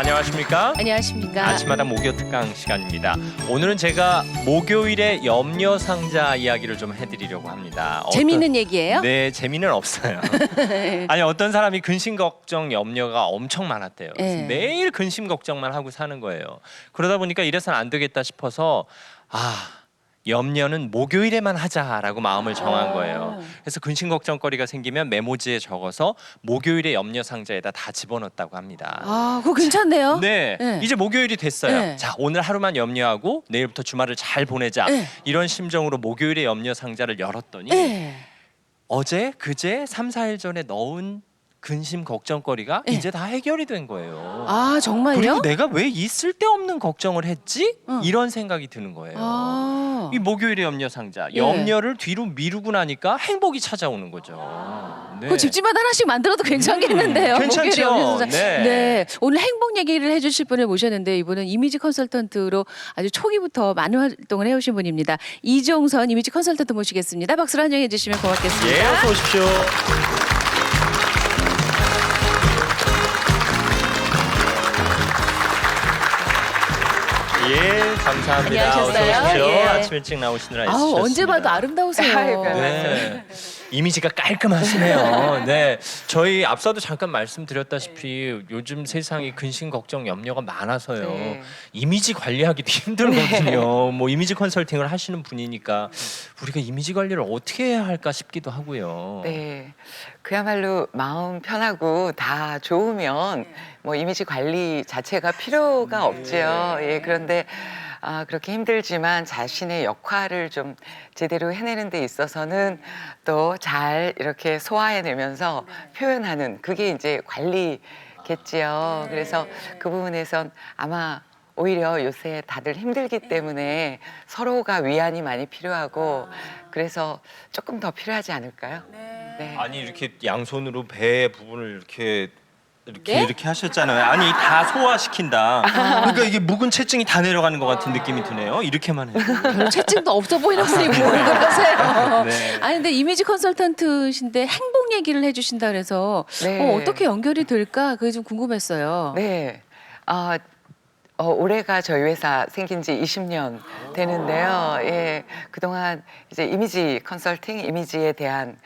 안녕하십니까? 안녕하십니까? 아침마다 목요 특강 시간입니다. 오늘은 제가 목요일의 염려 상자 이야기를 좀 해드리려고 합니다. 재미있는 얘기예요? 네, 재미는 없어요. 아니 어떤 사람이 근심 걱정 염려가 엄청 많았대요. 그래서 네. 매일 근심 걱정만 하고 사는 거예요. 그러다 보니까 이래서는 안 되겠다 싶어서 염려는 목요일에만 하자라고 마음을 정한 거예요. 그래서 근심 걱정거리가 생기면 메모지에 적어서 목요일의 염려 상자에다 다 집어넣었다고 합니다. 그거 괜찮네요. 네, 네. 이제 목요일이 됐어요. 네. 자, 오늘 하루만 염려하고 내일부터 주말을 잘 보내자. 네. 이런 심정으로 목요일의 염려 상자를 열었더니 네. 어제, 그제, 3, 4일 전에 넣은 근심 걱정거리가 네. 이제 다 해결이 된 거예요. 정말요? 그리고 내가 왜 이 쓸데없는 걱정을 했지? 이런 생각이 드는 거예요. 이 목요일의 염려 상자, 예. 염려를 뒤로 미루고 나니까 행복이 찾아오는 거죠. 네. 그 집집마다 하나씩 만들어도 괜찮겠는데요. 괜찮죠? 목요일에 염려 상자. 네. 네. 오늘 행복 얘기를 해주실 분을 모셨는데 이분은 이미지 컨설턴트로 아주 초기부터 많은 활동을 해오신 분입니다. 이종선 이미지 컨설턴트 모시겠습니다. 박수로 환영해 주시면 고맙겠습니다. 예, 어서 오십시오. 예, 감사합니다. 안녕하셨어요? 어서 오십시오. 예. 아침 일찍 나오시느라 애쓰셨습니다. 언제 봐도 아름다우세요. 아이고. 네. 이미지가 깔끔하시네요. 네, 저희 앞서도 잠깐 말씀드렸다시피 요즘 세상이 근심 걱정 염려가 많아서요. 네. 이미지 관리하기도 힘들거든요. 뭐 이미지 컨설팅을 하시는 분이니까 우리가 이미지 관리를 어떻게 해야 할까 싶기도 하고요. 네, 그야말로 마음 편하고 다 좋으면 뭐 이미지 관리 자체가 필요가 없지요. 예, 그런데 그렇게 힘들지만 자신의 역할을 좀 제대로 해내는 데 있어서는 또 잘 이렇게 소화해내면서 표현하는 그게 이제 관리겠지요. 그래서 그 부분에선 아마 오히려 요새 다들 힘들기 때문에 서로가 위안이 많이 필요하고 그래서 조금 더 필요하지 않을까요? 네. 아니 이렇게 양손으로 배 부분을 이렇게 네? 이렇게 하셨잖아요. 아니 다 소화시킨다. 그러니까 이게 묵은 체증이 다 내려가는 것 같은 느낌이 드네요. 이렇게만 해도. 별로 채증도 없어 보이는 분이 뭘 그러세요? 네. 아니 근데 이미지 컨설턴트신데 행복 얘기를 해주신다 그래서 네. 어떻게 연결이 될까 그게 좀 궁금했어요. 네. 올해가 저희 회사 생긴 지 20년 되는데요. 예, 그동안 이제 이미지 컨설팅, 이미지에 대한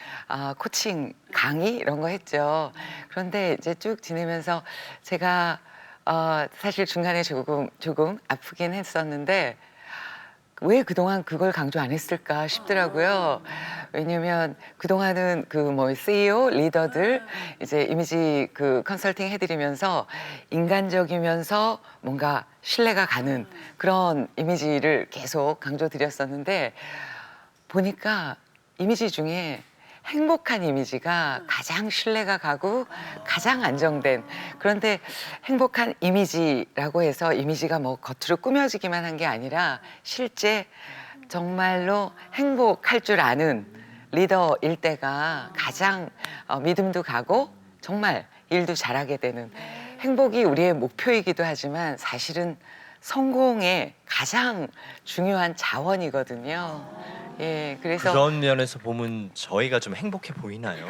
코칭 강의 이런 거 했죠. 그런데 이제 쭉 지내면서 제가 사실 중간에 조금 아프긴 했었는데 왜 그동안 그걸 강조 안 했을까 싶더라고요. 왜냐면 그동안은 그 뭐 CEO, 리더들 이제 이미지 그 컨설팅 해드리면서 인간적이면서 뭔가 신뢰가 가는 그런 이미지를 계속 강조드렸었는데 보니까 이미지 중에 행복한 이미지가 가장 신뢰가 가고 가장 안정된 그런데 행복한 이미지라고 해서 이미지가 뭐 겉으로 꾸며지기만 한 게 아니라 실제 정말로 행복할 줄 아는 리더일 때가 가장 믿음도 가고 정말 일도 잘하게 되는 행복이 우리의 목표이기도 하지만 사실은 성공의 가장 중요한 자원이거든요. 예, 그래서 그런 면에서 보면 저희가 좀 행복해 보이나요?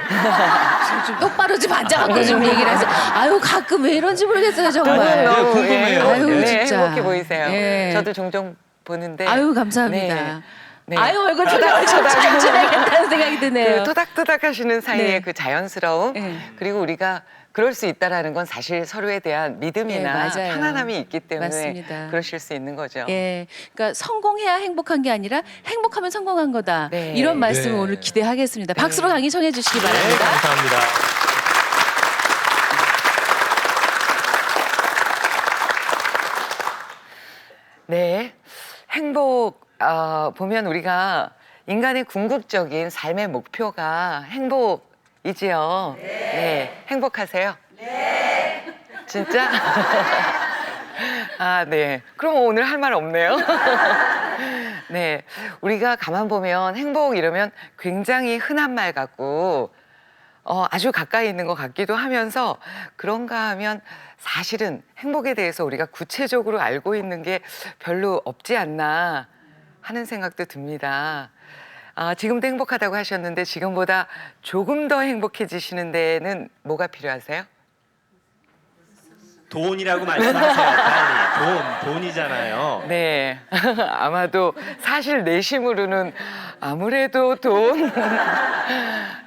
좀 똑바로 좀 앉아갖고 좀 얘기를 해서 가끔 왜 이런지 모르겠어요 정말. 아니요. 궁금해요. 아유, 네, 진짜. 행복해 보이세요. 예. 저도 종종 보는데 감사합니다. 네. 네. 얼굴 표정을 좀 잘 지내겠다는 생각이 드네요. 그 토닥토닥 하시는 사이에 네. 그 자연스러움 네. 그리고 우리가 그럴 수 있다라는 건 사실 서로에 대한 믿음이나 네, 맞아요. 편안함이 있기 때문에 맞습니다. 그러실 수 있는 거죠. 예, 그러니까 성공해야 행복한 게 아니라 행복하면 성공한 거다. 네. 이런 말씀을 네. 오늘 기대하겠습니다. 박수로 강의 청해 주시기 네, 바랍니다. 감사합니다. 네, 행복 보면 우리가 인간의 궁극적인 삶의 목표가 행복이지요. 네, 행복하세요? 네. 진짜? 네. 그럼 오늘 할 말 없네요. 네, 우리가 가만 보면 행복 이러면 굉장히 흔한 말 같고 아주 가까이 있는 것 같기도 하면서 그런가 하면 사실은 행복에 대해서 우리가 구체적으로 알고 있는 게 별로 없지 않나 하는 생각도 듭니다. 지금도 행복하다고 하셨는데 지금보다 조금 더 행복해지시는 데는 뭐가 필요하세요? 돈이라고 말씀하세요. 빨리. 돈이잖아요. 네, 아마도 사실 내심으로는 아무래도 돈.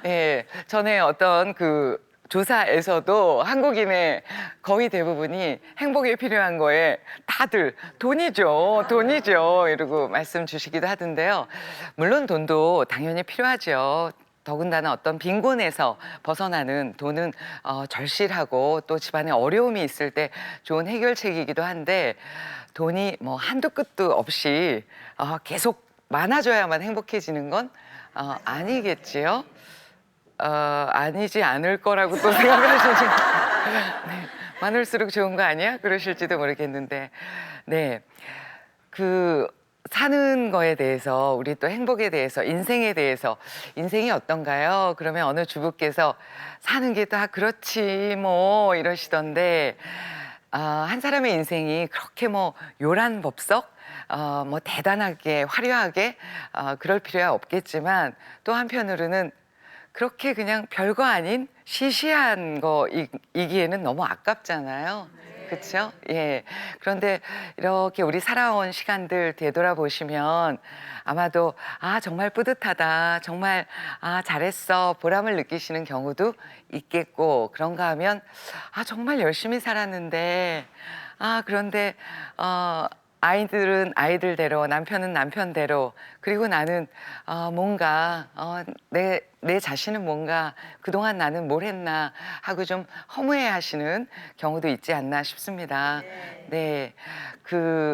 네, 전에 어떤 그 조사에서도 한국인의 거의 대부분이 행복에 필요한 거에 다들 돈이죠, 돈이죠 이러고 말씀 주시기도 하던데요. 물론 돈도 당연히 필요하죠. 더군다나 어떤 빈곤에서 벗어나는 돈은 절실하고 또 집안에 어려움이 있을 때 좋은 해결책이기도 한데 돈이 뭐 한도 끝도 없이 계속 많아져야만 행복해지는 건 아니겠지요. 아니지 않을 거라고 또 생각하시지. 네, 많을수록 좋은 거 아니야? 그러실지도 모르겠는데, 네, 그 사는 거에 대해서 우리 또 행복에 대해서 인생에 대해서 인생이 어떤가요? 그러면 어느 주부께서 사는 게 다 그렇지 뭐 이러시던데 한 사람의 인생이 그렇게 뭐 요란법석 뭐 대단하게 화려하게 그럴 필요야 없겠지만 또 한편으로는 그렇게 그냥 별거 아닌 시시한 거이기에는 너무 아깝잖아요. 그렇죠? 예. 그런데 이렇게 우리 살아온 시간들 되돌아보시면 아마도 정말 뿌듯하다. 정말 잘했어. 보람을 느끼시는 경우도 있겠고 그런가 하면 정말 열심히 살았는데 그런데 아이들은 아이들대로 남편은 남편대로 그리고 나는 뭔가 내 자신은 뭔가 그동안 나는 뭘 했나 하고 좀 허무해 하시는 경우도 있지 않나 싶습니다. 네.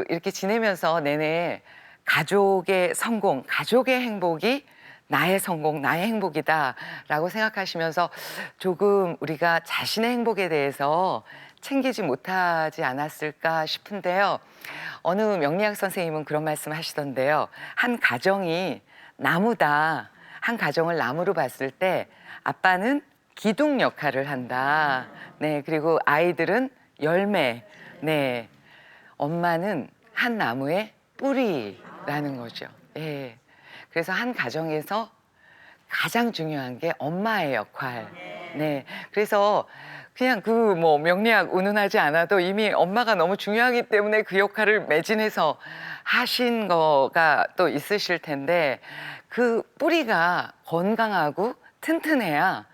이렇게 지내면서 내내 가족의 성공, 가족의 행복이 나의 성공, 나의 행복이다라고 생각하시면서 조금 우리가 자신의 행복에 대해서 챙기지 못하지 않았을까 싶은데요. 어느 명리학 선생님은 그런 말씀 하시던데요. 한 가정이 나무다. 한 가정을 나무로 봤을 때 아빠는 기둥 역할을 한다. 네, 그리고 아이들은 열매. 네, 엄마는 한 나무의 뿌리라는 거죠. 예. 그래서 한 가정에서 가장 중요한 게 엄마의 역할. 네, 그래서 그냥 뭐 명리학 운운하지 않아도 이미 엄마가 너무 중요하기 때문에 그 역할을 매진해서 하신 거가 또 있으실 텐데 그 뿌리가 건강하고 튼튼해야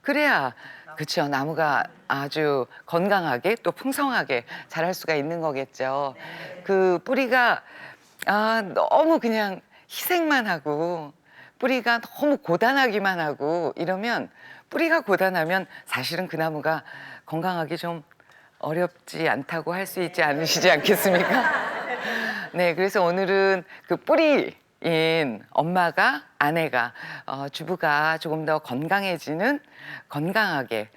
그래야 그렇죠. 나무가 아주 건강하게 또 풍성하게 자랄 수가 있는 거겠죠. 그 뿌리가 너무 그냥 희생만 하고 뿌리가 너무 고단하기만 하고 이러면 뿌리가 고단하면 사실은 그 나무가 건강하기 좀 어렵지 않다고 할 수 있지 않으시지 않겠습니까? 네, 그래서 오늘은 그 뿌리인 엄마가 아내가 주부가 조금 더 건강해지는 건강하게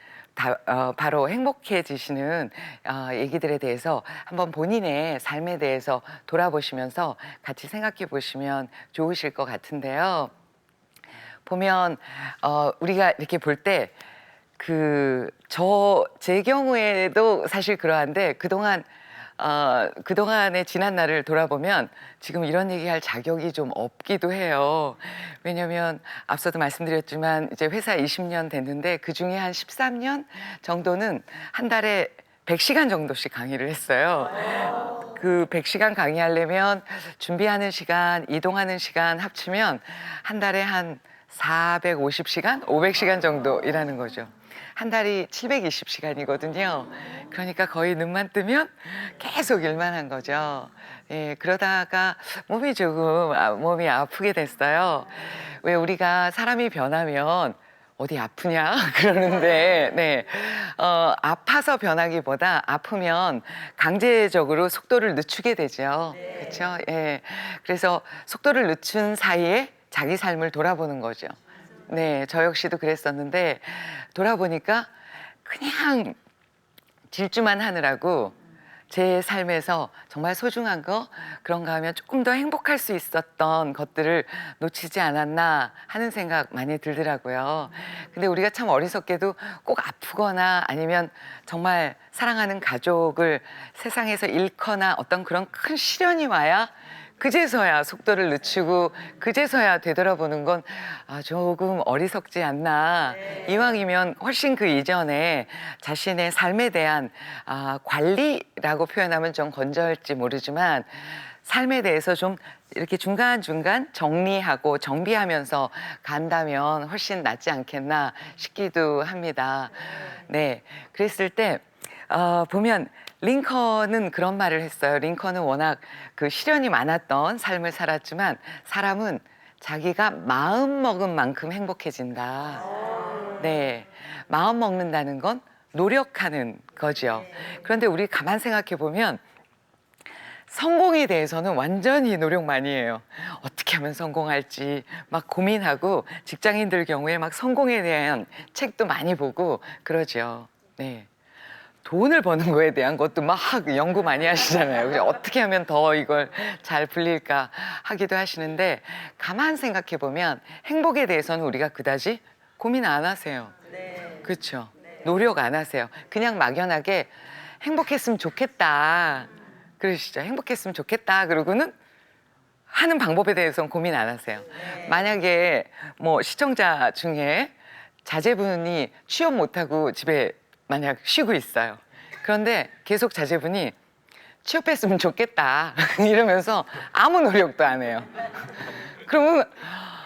바로 행복해지시는 얘기들에 대해서 한번 본인의 삶에 대해서 돌아보시면서 같이 생각해 보시면 좋으실 것 같은데요. 보면 우리가 이렇게 볼 때 제 경우에도 사실 그러한데 그동안의 지난 날을 돌아보면 지금 이런 얘기할 자격이 좀 없기도 해요. 왜냐하면 앞서도 말씀드렸지만 이제 회사 20년 됐는데 그중에 한 13년 정도는 한 달에 100시간 정도씩 강의를 했어요. 그 100시간 강의하려면 준비하는 시간, 이동하는 시간 합치면 한 달에 한 450시간, 500시간 정도 일하는 거죠. 한 달이 720시간이거든요. 그러니까 거의 눈만 뜨면 계속 일만 한 거죠. 예, 그러다가 몸이 아프게 됐어요. 왜 우리가 사람이 변하면 어디 아프냐 그러는데 네, 아파서 변하기보다 아프면 강제적으로 속도를 늦추게 되죠. 그렇죠? 예, 그래서 속도를 늦춘 사이에 자기 삶을 돌아보는 거죠. 네, 저 역시도 그랬었는데 돌아보니까 그냥 질주만 하느라고 제 삶에서 정말 소중한 거 그런가 하면 조금 더 행복할 수 있었던 것들을 놓치지 않았나 하는 생각 많이 들더라고요. 근데 우리가 참 어리석게도 꼭 아프거나 아니면 정말 사랑하는 가족을 세상에서 잃거나 어떤 그런 큰 시련이 와야 그제서야 속도를 늦추고 그제서야 되돌아보는 건 조금 어리석지 않나. 이왕이면 훨씬 그 이전에 자신의 삶에 대한 관리라고 표현하면 좀 건조할지 모르지만 삶에 대해서 좀 이렇게 중간중간 정리하고 정비하면서 간다면 훨씬 낫지 않겠나 싶기도 합니다. 네, 그랬을 때 보면 링컨은 그런 말을 했어요. 링컨은 워낙 그 시련이 많았던 삶을 살았지만 사람은 자기가 마음 먹은 만큼 행복해진다. 네, 마음 먹는다는 건 노력하는 거죠. 그런데 우리 가만 생각해 보면 성공에 대해서는 완전히 노력 많이 해요. 어떻게 하면 성공할지 막 고민하고 직장인들 경우에 막 성공에 대한 책도 많이 보고 그러죠. 네. 돈을 버는 거에 대한 것도 막 연구 많이 하시잖아요. 그래서 어떻게 하면 더 이걸 잘 불릴까 하기도 하시는데 가만 생각해 보면 행복에 대해서는 우리가 그다지 고민 안 하세요. 그렇죠. 노력 안 하세요. 그냥 막연하게 행복했으면 좋겠다. 그러시죠. 행복했으면 좋겠다. 그러고는 하는 방법에 대해서는 고민 안 하세요. 만약에 뭐 시청자 중에 자제분이 취업 못하고 집에 만약 쉬고 있어요. 그런데 계속 자제분이 취업했으면 좋겠다 이러면서 아무 노력도 안 해요. 그러면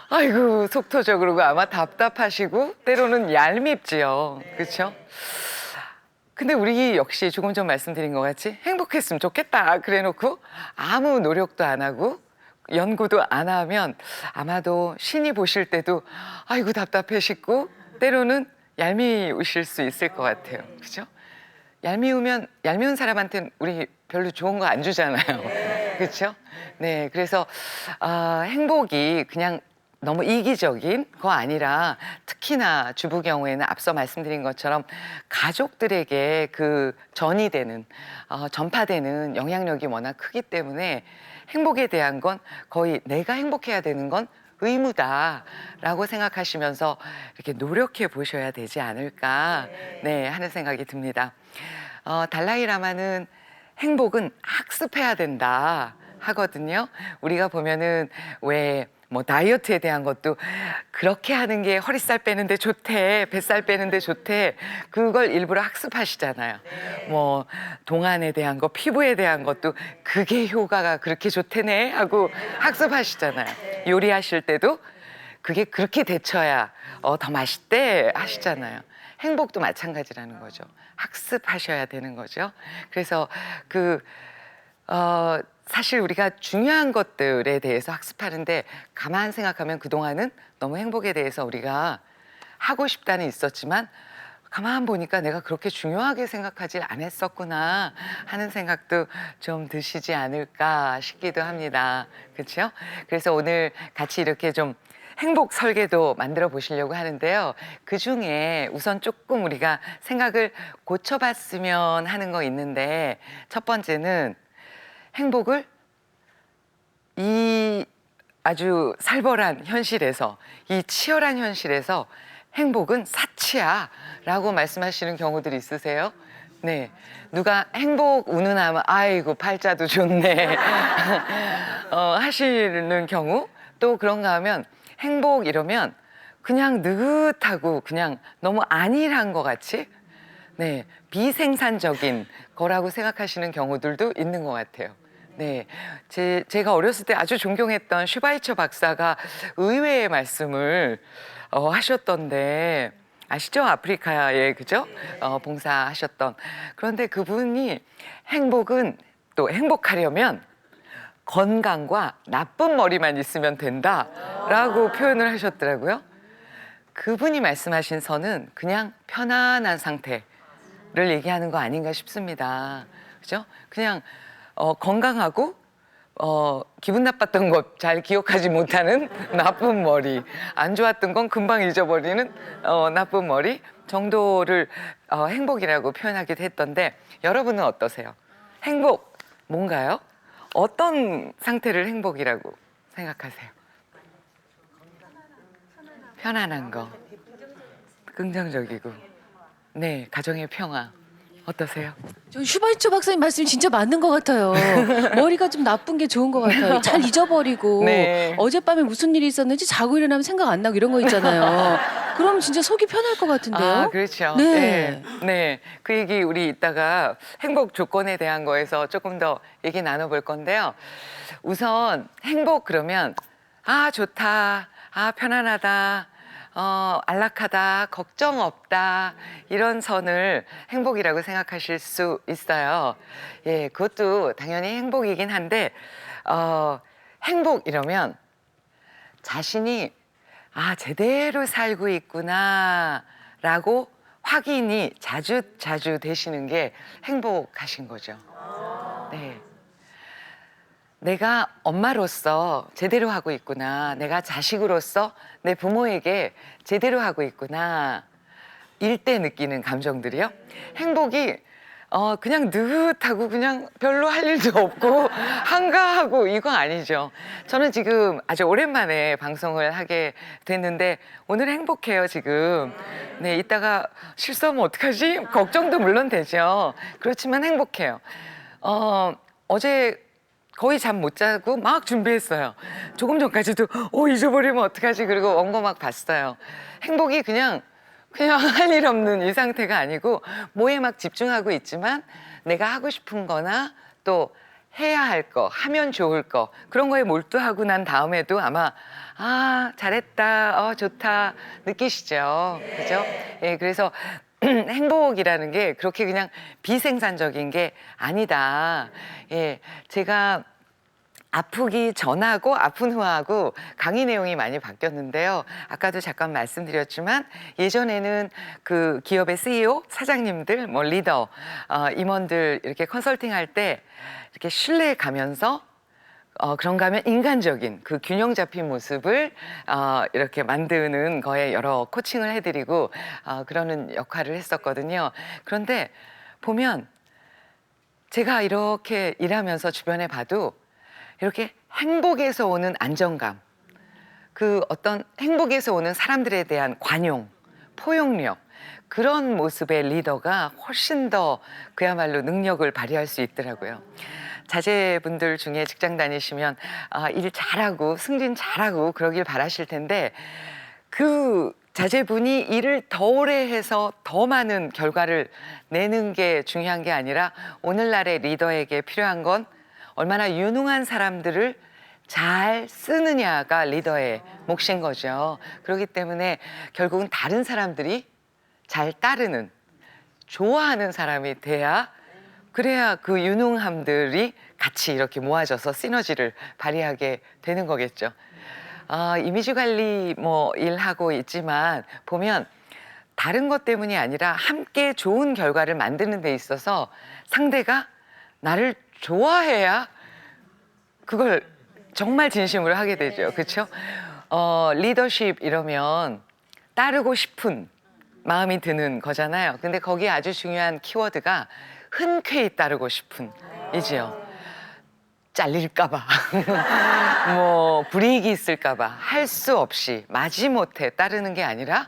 아이고 속 터져 그러고 아마 답답하시고 때로는 얄밉지요. 그렇죠? 근데 우리 역시 조금 전 말씀드린 것 같이 행복했으면 좋겠다 그래놓고 아무 노력도 안 하고 연구도 안 하면 아마도 신이 보실 때도 아이고 답답해 싶고 때로는 얄미우실 수 있을 것 같아요. 그죠? 얄미운 사람한테는 우리 별로 좋은 거 안 주잖아요. 그렇죠? 네, 그래서 행복이 그냥 너무 이기적인 거 아니라 특히나 주부 경우에는 앞서 말씀드린 것처럼 가족들에게 그 전이되는 전파되는 영향력이 워낙 크기 때문에 행복에 대한 건 거의 내가 행복해야 되는 건 의무다라고 생각하시면서 이렇게 노력해 보셔야 되지 않을까 네 하는 생각이 듭니다. 달라이 라마는 행복은 학습해야 된다 하거든요. 우리가 보면은 왜 뭐 다이어트에 대한 것도 그렇게 하는 게 허리살 빼는데 좋대, 뱃살 빼는데 좋대. 그걸 일부러 학습하시잖아요. 뭐 동안에 대한 거, 피부에 대한 것도 그게 효과가 그렇게 좋대네 하고 학습하시잖아요. 요리하실 때도 그게 그렇게 데쳐야 더 맛있대 하시잖아요. 행복도 마찬가지라는 거죠. 학습하셔야 되는 거죠. 그래서 사실 우리가 중요한 것들에 대해서 학습하는데 가만 생각하면 그동안은 너무 행복에 대해서 우리가 하고 싶다는 있었지만 가만 보니까 내가 그렇게 중요하게 생각하지 않았었구나 하는 생각도 좀 드시지 않을까 싶기도 합니다. 그렇죠? 그래서 오늘 같이 이렇게 좀 행복 설계도 만들어 보시려고 하는데요. 그 중에 우선 조금 우리가 생각을 고쳐봤으면 하는 거 있는데 첫 번째는 행복을 이 아주 살벌한 현실에서 이 치열한 현실에서 행복은 사치야 라고 말씀하시는 경우들이 있으세요? 네. 누가 행복 운운하면 아이고 팔자도 좋네 하시는 경우 또 그런가 하면 행복 이러면 그냥 느긋하고 그냥 너무 안일한 것 같이 네, 비생산적인 거라고 생각하시는 경우들도 있는 것 같아요. 네, 제가 어렸을 때 아주 존경했던 슈바이처 박사가 의외의 말씀을 하셨던데 아시죠? 아프리카에 그죠? 봉사하셨던. 그런데 그분이 행복은 또 행복하려면 건강과 나쁜 머리만 있으면 된다라고 표현을 하셨더라고요. 그분이 말씀하신 선은 그냥 편안한 상태를 얘기하는 거 아닌가 싶습니다. 그죠? 그냥 건강하고 기분 나빴던 것 잘 기억하지 못하는 나쁜 머리, 안 좋았던 건 금방 잊어버리는 나쁜 머리 정도를 행복이라고 표현하기도 했던데 여러분은 어떠세요? 행복 뭔가요? 어떤 상태를 행복이라고 생각하세요? 편안한 거, 긍정적이고, 네, 가정의 평화. 어떠세요? 전 슈바이처 박사님 말씀이 진짜 맞는 것 같아요. 머리가 좀 나쁜 게 좋은 것 같아요. 잘 잊어버리고 네. 어젯밤에 무슨 일이 있었는지 자고 일어나면 생각 안 나고 이런 거 있잖아요. 그럼 진짜 속이 편할 것 같은데요. 아, 그렇죠. 네. 네. 네. 그 얘기 우리 이따가 행복 조건에 대한 거에서 조금 더 얘기 나눠볼 건데요. 우선 행복 그러면 아, 좋다. 아, 편안하다. 안락하다. 걱정 없다. 이런 선을 행복이라고 생각하실 수 있어요. 예, 그것도 당연히 행복이긴 한데, 행복 이러면 자신이 아, 제대로 살고 있구나 라고 확인이 자주 되시는 게 행복하신 거죠. 네. 내가 엄마로서 제대로 하고 있구나. 내가 자식으로서 내 부모에게 제대로 하고 있구나. 일 때 느끼는 감정들이요. 행복이 그냥 느긋하고 그냥 별로 할 일도 없고 한가하고 이거 아니죠. 저는 지금 아주 오랜만에 방송을 하게 됐는데 오늘 행복해요, 지금. 네, 이따가 실수하면 어떡하지? 걱정도 물론 되죠. 그렇지만 행복해요. 어제 거의 잠 못 자고 막 준비했어요. 조금 전까지도 잊어버리면 어떡하지? 그리고 원고 막 봤어요. 행복이 그냥 할 일 없는 이 상태가 아니고 뭐에 막 집중하고 있지만 내가 하고 싶은 거나 또 해야 할 거, 하면 좋을 거 그런 거에 몰두하고 난 다음에도 아마 아, 잘했다, 좋다 느끼시죠? 그죠? 예, 그래서 행복이라는 게 그렇게 그냥 비생산적인 게 아니다. 예, 제가 아프기 전하고 아픈 후하고 강의 내용이 많이 바뀌었는데요. 아까도 잠깐 말씀드렸지만 예전에는 그 기업의 CEO, 사장님들, 뭐 리더, 임원들 이렇게 컨설팅할 때 이렇게 신뢰 가면서 그런가 하면 인간적인 그 균형 잡힌 모습을 이렇게 만드는 거에 여러 코칭을 해드리고 그러는 역할을 했었거든요. 그런데 보면 제가 이렇게 일하면서 주변에 봐도 이렇게 행복에서 오는 안정감, 그 어떤 행복에서 오는 사람들에 대한 관용, 포용력, 그런 모습의 리더가 훨씬 더 그야말로 능력을 발휘할 수 있더라고요. 자제분들 중에 직장 다니시면 일 잘하고 승진 잘하고 그러길 바라실 텐데 그 자제분이 일을 더 오래 해서 더 많은 결과를 내는 게 중요한 게 아니라 오늘날의 리더에게 필요한 건 얼마나 유능한 사람들을 잘 쓰느냐가 리더의 몫인 거죠. 그렇기 때문에 결국은 다른 사람들이 잘 따르는, 좋아하는 사람이 돼야 그래야 그 유능함들이 같이 이렇게 모아져서 시너지를 발휘하게 되는 거겠죠. 이미지 관리 뭐 일하고 있지만 보면 다른 것 때문이 아니라 함께 좋은 결과를 만드는 데 있어서 상대가 나를 좋아해야 그걸 정말 진심으로 하게 되죠. 그렇죠? 리더십 이러면 따르고 싶은 마음이 드는 거잖아요. 근데 거기에 아주 중요한 키워드가 흔쾌히 따르고 싶은 이지요. 잘릴까봐, 뭐 불이익이 있을까봐 할 수 없이 마지못해 따르는 게 아니라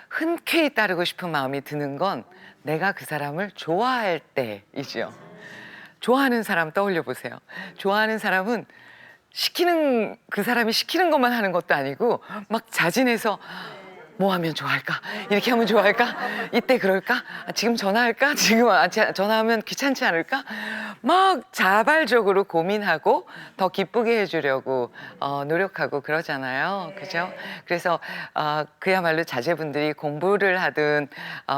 흔쾌히 따르고 싶은 마음이 드는 건 내가 그 사람을 좋아할 때이지요. 좋아하는 사람 떠올려 보세요. 좋아하는 사람은 그 사람이 시키는 것만 하는 것도 아니고 막 자진해서 뭐 하면 좋아할까? 이렇게 하면 좋아할까? 이때 그럴까? 지금 전화할까? 지금 전화하면 귀찮지 않을까? 막 자발적으로 고민하고 더 기쁘게 해주려고 노력하고 그러잖아요. 그죠? 그래서 그야말로 자제분들이 공부를 하든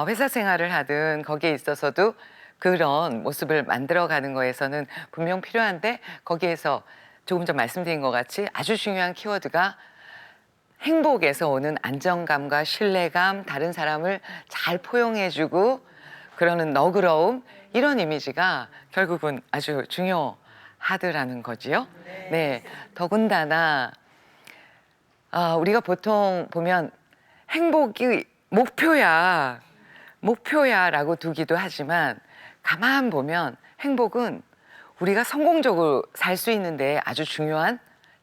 회사 생활을 하든 거기에 있어서도 그런 모습을 만들어가는 거에서는 분명 필요한데 거기에서 조금 전 말씀드린 것 같이 아주 중요한 키워드가 행복에서 오는 안정감과 신뢰감, 다른 사람을 잘 포용해주고 그러는 너그러움 이런 이미지가 결국은 아주 중요하더라는 거지요. 네, 더군다나 우리가 보통 보면 행복이 목표야라고 두기도 하지만 가만 보면 행복은 우리가 성공적으로 살 수 있는데 아주 중요한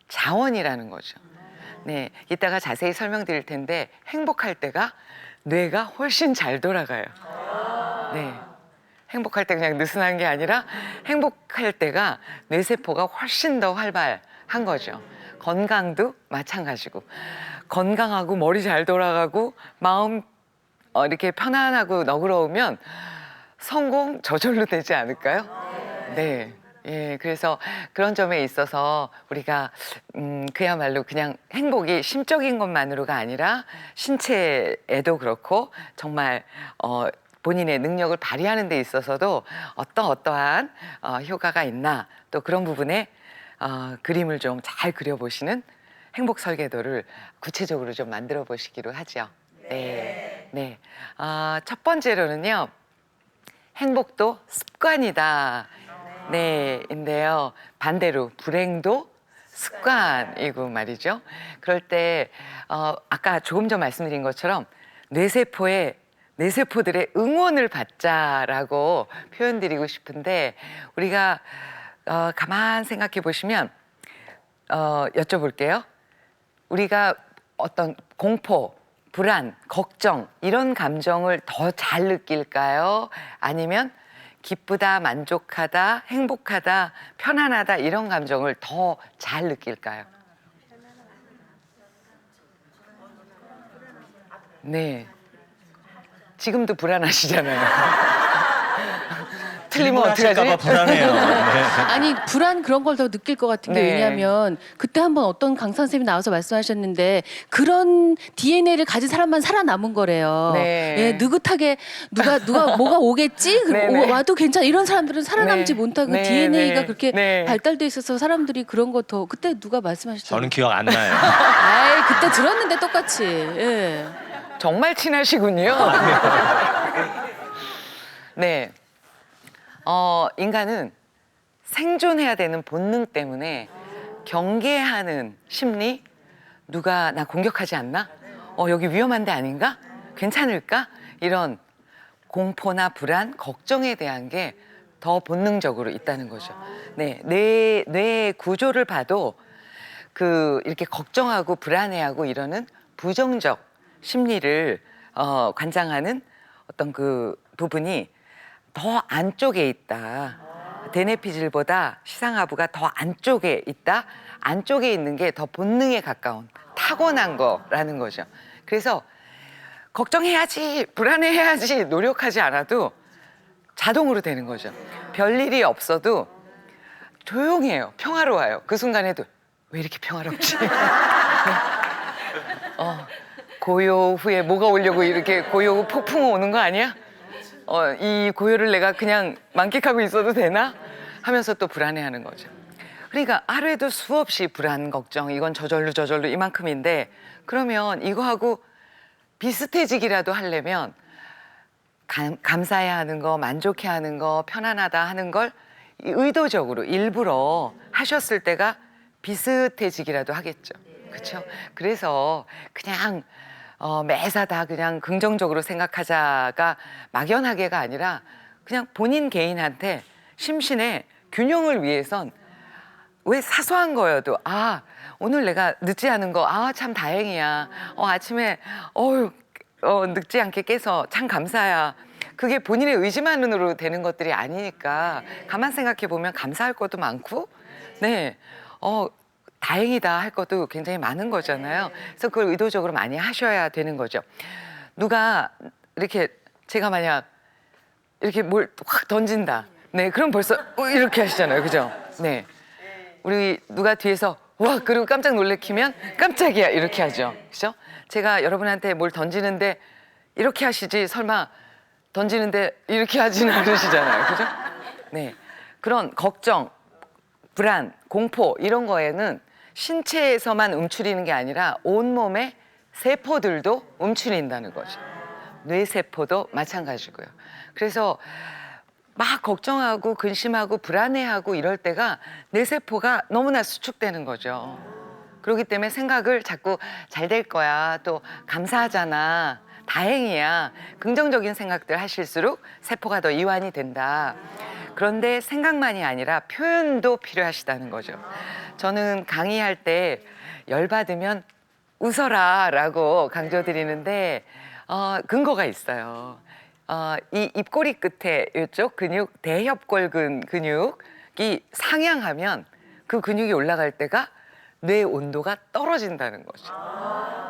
자원이라는 거죠. 네, 이따가 자세히 설명드릴 텐데 행복할 때가 뇌가 훨씬 잘 돌아가요. 네, 행복할 때 그냥 느슨한 게 아니라 행복할 때가 뇌세포가 훨씬 더 활발한 거죠. 건강도 마찬가지고 건강하고 머리 잘 돌아가고 마음 이렇게 편안하고 너그러우면 성공 저절로 되지 않을까요? 네. 예, 그래서 그런 점에 있어서 우리가 그야말로 그냥 행복이 심적인 것만으로가 아니라 신체에도 그렇고 정말 본인의 능력을 발휘하는 데 있어서도 어떠한 효과가 있나 또 그런 부분에 그림을 좀 잘 그려보시는 행복 설계도를 구체적으로 좀 만들어 보시기로 하죠. 네. 네. 첫 번째로는요. 행복도 습관이다. 네, 인데요. 반대로 불행도 습관이고 말이죠. 그럴 때 아까 조금 전 말씀드린 것처럼 뇌세포들의 응원을 받자라고 표현드리고 싶은데 우리가 가만 생각해 보시면 여쭤볼게요. 우리가 어떤 공포, 불안, 걱정 이런 감정을 더 잘 느낄까요? 아니면 기쁘다, 만족하다, 행복하다, 편안하다 이런 감정을 더 잘 느낄까요? 네. 지금도 불안하시잖아요. 틀리면 어떡하지? 질문하실까 봐 불안해요. 네. 아니 불안 그런 걸 더 느낄 것 같은 게 네. 왜냐하면 그때 한번 어떤 강사 선생님이 나와서 말씀하셨는데 그런 DNA를 가진 사람만 살아남은 거래요. 네. 예, 느긋하게 누가 뭐가 오겠지? 네, 네. 와도 괜찮아. 이런 사람들은 살아남지 네. 못하고 네, DNA가 네. 그렇게 네. 발달돼 있어서 사람들이 그런 거 더 그때 누가 말씀하셨죠? 저는 기억 안 나요. 아이 그때 들었는데 똑같이. 예. 정말 친하시군요. 네. 인간은 생존해야 되는 본능 때문에 경계하는 심리, 누가 나 공격하지 않나? 여기 위험한 데 아닌가? 괜찮을까? 이런 공포나 불안, 걱정에 대한 게 더 본능적으로 있다는 거죠. 네, 뇌 구조를 봐도 이렇게 걱정하고 불안해하고 이러는 부정적 심리를 관장하는 어떤 그 부분이 더 안쪽에 있다. 대뇌피질보다 시상하부가 더 안쪽에 있다. 안쪽에 있는 게 더 본능에 가까운 타고난 거라는 거죠. 그래서 걱정해야지, 불안해야지 노력하지 않아도 자동으로 되는 거죠. 별일이 없어도 조용해요. 평화로워요. 그 순간에도 왜 이렇게 평화롭지? 고요 후에 뭐가 오려고 이렇게 고요 후 폭풍 오는 거 아니야? 이 고요를 내가 그냥 만끽하고 있어도 되나? 하면서 또 불안해하는 거죠. 그러니까 하루에도 수없이 불안, 걱정, 이건 저절로 이만큼인데 그러면 이거하고 비슷해지기라도 하려면 감사해야 하는 거, 만족해야 하는 거, 편안하다 하는 걸 의도적으로 일부러 하셨을 때가 비슷해지기라도 하겠죠. 그렇죠? 그래서 그냥 매사 다 그냥 긍정적으로 생각하자가 막연하게가 아니라 그냥 본인 개인한테 심신의 균형을 위해선 왜 사소한 거여도 오늘 내가 늦지 않은 거 참 다행이야. 아침에 늦지 않게 깨서 참 감사야. 그게 본인의 의지만으로 되는 것들이 아니니까 가만 생각해 보면 감사할 것도 많고 네. 다행이다 할 것도 굉장히 많은 거잖아요. 그래서 그걸 의도적으로 많이 하셔야 되는 거죠. 누가 이렇게 제가 만약 이렇게 뭘 확 던진다. 네, 그럼 벌써 이렇게 하시잖아요. 그죠? 네. 우리 누가 뒤에서 와 그리고 깜짝 놀래키면 깜짝이야 이렇게 하죠. 그죠? 제가 여러분한테 뭘 던지는데 이렇게 하시지 설마 던지는데 이렇게 하지는 않으시잖아요. 그죠? 네. 그런 걱정, 불안, 공포 이런 거에는 신체에서만 움츠리는 게 아니라 온몸의 세포들도 움츠린다는 거죠. 뇌세포도 마찬가지고요. 그래서 막 걱정하고 근심하고 불안해하고 이럴 때가 뇌세포가 너무나 수축되는 거죠. 그렇기 때문에 생각을 자꾸 잘 될 거야, 또 감사하잖아, 다행이야, 긍정적인 생각들 하실수록 세포가 더 이완이 된다. 그런데 생각만이 아니라 표현도 필요하시다는 거죠. 저는 강의할 때 열받으면 웃어라 라고 강조드리는데 근거가 있어요. 이 입꼬리 끝에 이쪽 근육, 대협골근 근육이 상향하면 그 근육이 올라갈 때가 뇌 온도가 떨어진다는 거죠.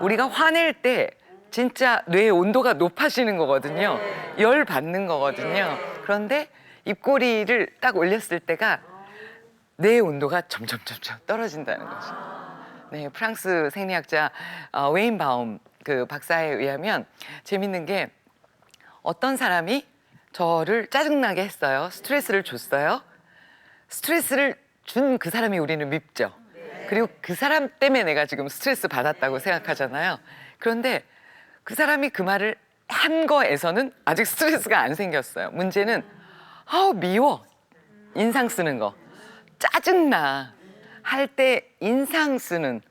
우리가 화낼 때 진짜 뇌 온도가 높아지는 거거든요. 열 받는 거거든요. 그런데 입꼬리를 딱 올렸을 때가 뇌 온도가 점점 떨어진다는 거죠. 네, 프랑스 생리학자 웨인바움 그 박사에 의하면 재밌는 게 어떤 사람이 저를 짜증나게 했어요. 스트레스를 줬어요. 스트레스를 준 그 사람이 우리는 밉죠. 그리고 그 사람 때문에 내가 지금 스트레스 받았다고 생각하잖아요. 그런데 그 사람이 그 말을 한 거에서는 아직 스트레스가 안 생겼어요. 문제는 미워. 인상 쓰는 거. 짜증나. 할 때 인상 쓰는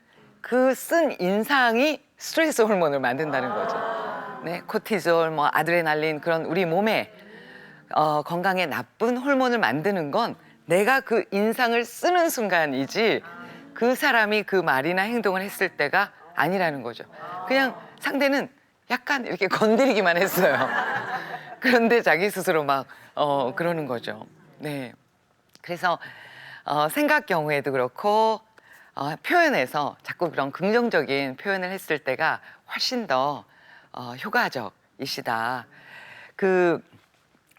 그 쓴 인상이 스트레스 호르몬을 만든다는 거죠. 네, 코티졸, 뭐 아드레날린 그런 우리 몸에 건강에 나쁜 호르몬을 만드는 건 내가 그 인상을 쓰는 순간이지 그 사람이 그 말이나 행동을 했을 때가 아니라는 거죠. 그냥 상대는 약간 이렇게 건드리기만 했어요. 그런데 자기 스스로 막 그러는 거죠. 네. 그래서 생각 경우에도 그렇고 표현에서 자꾸 그런 긍정적인 표현을 했을 때가 훨씬 더 효과적이시다.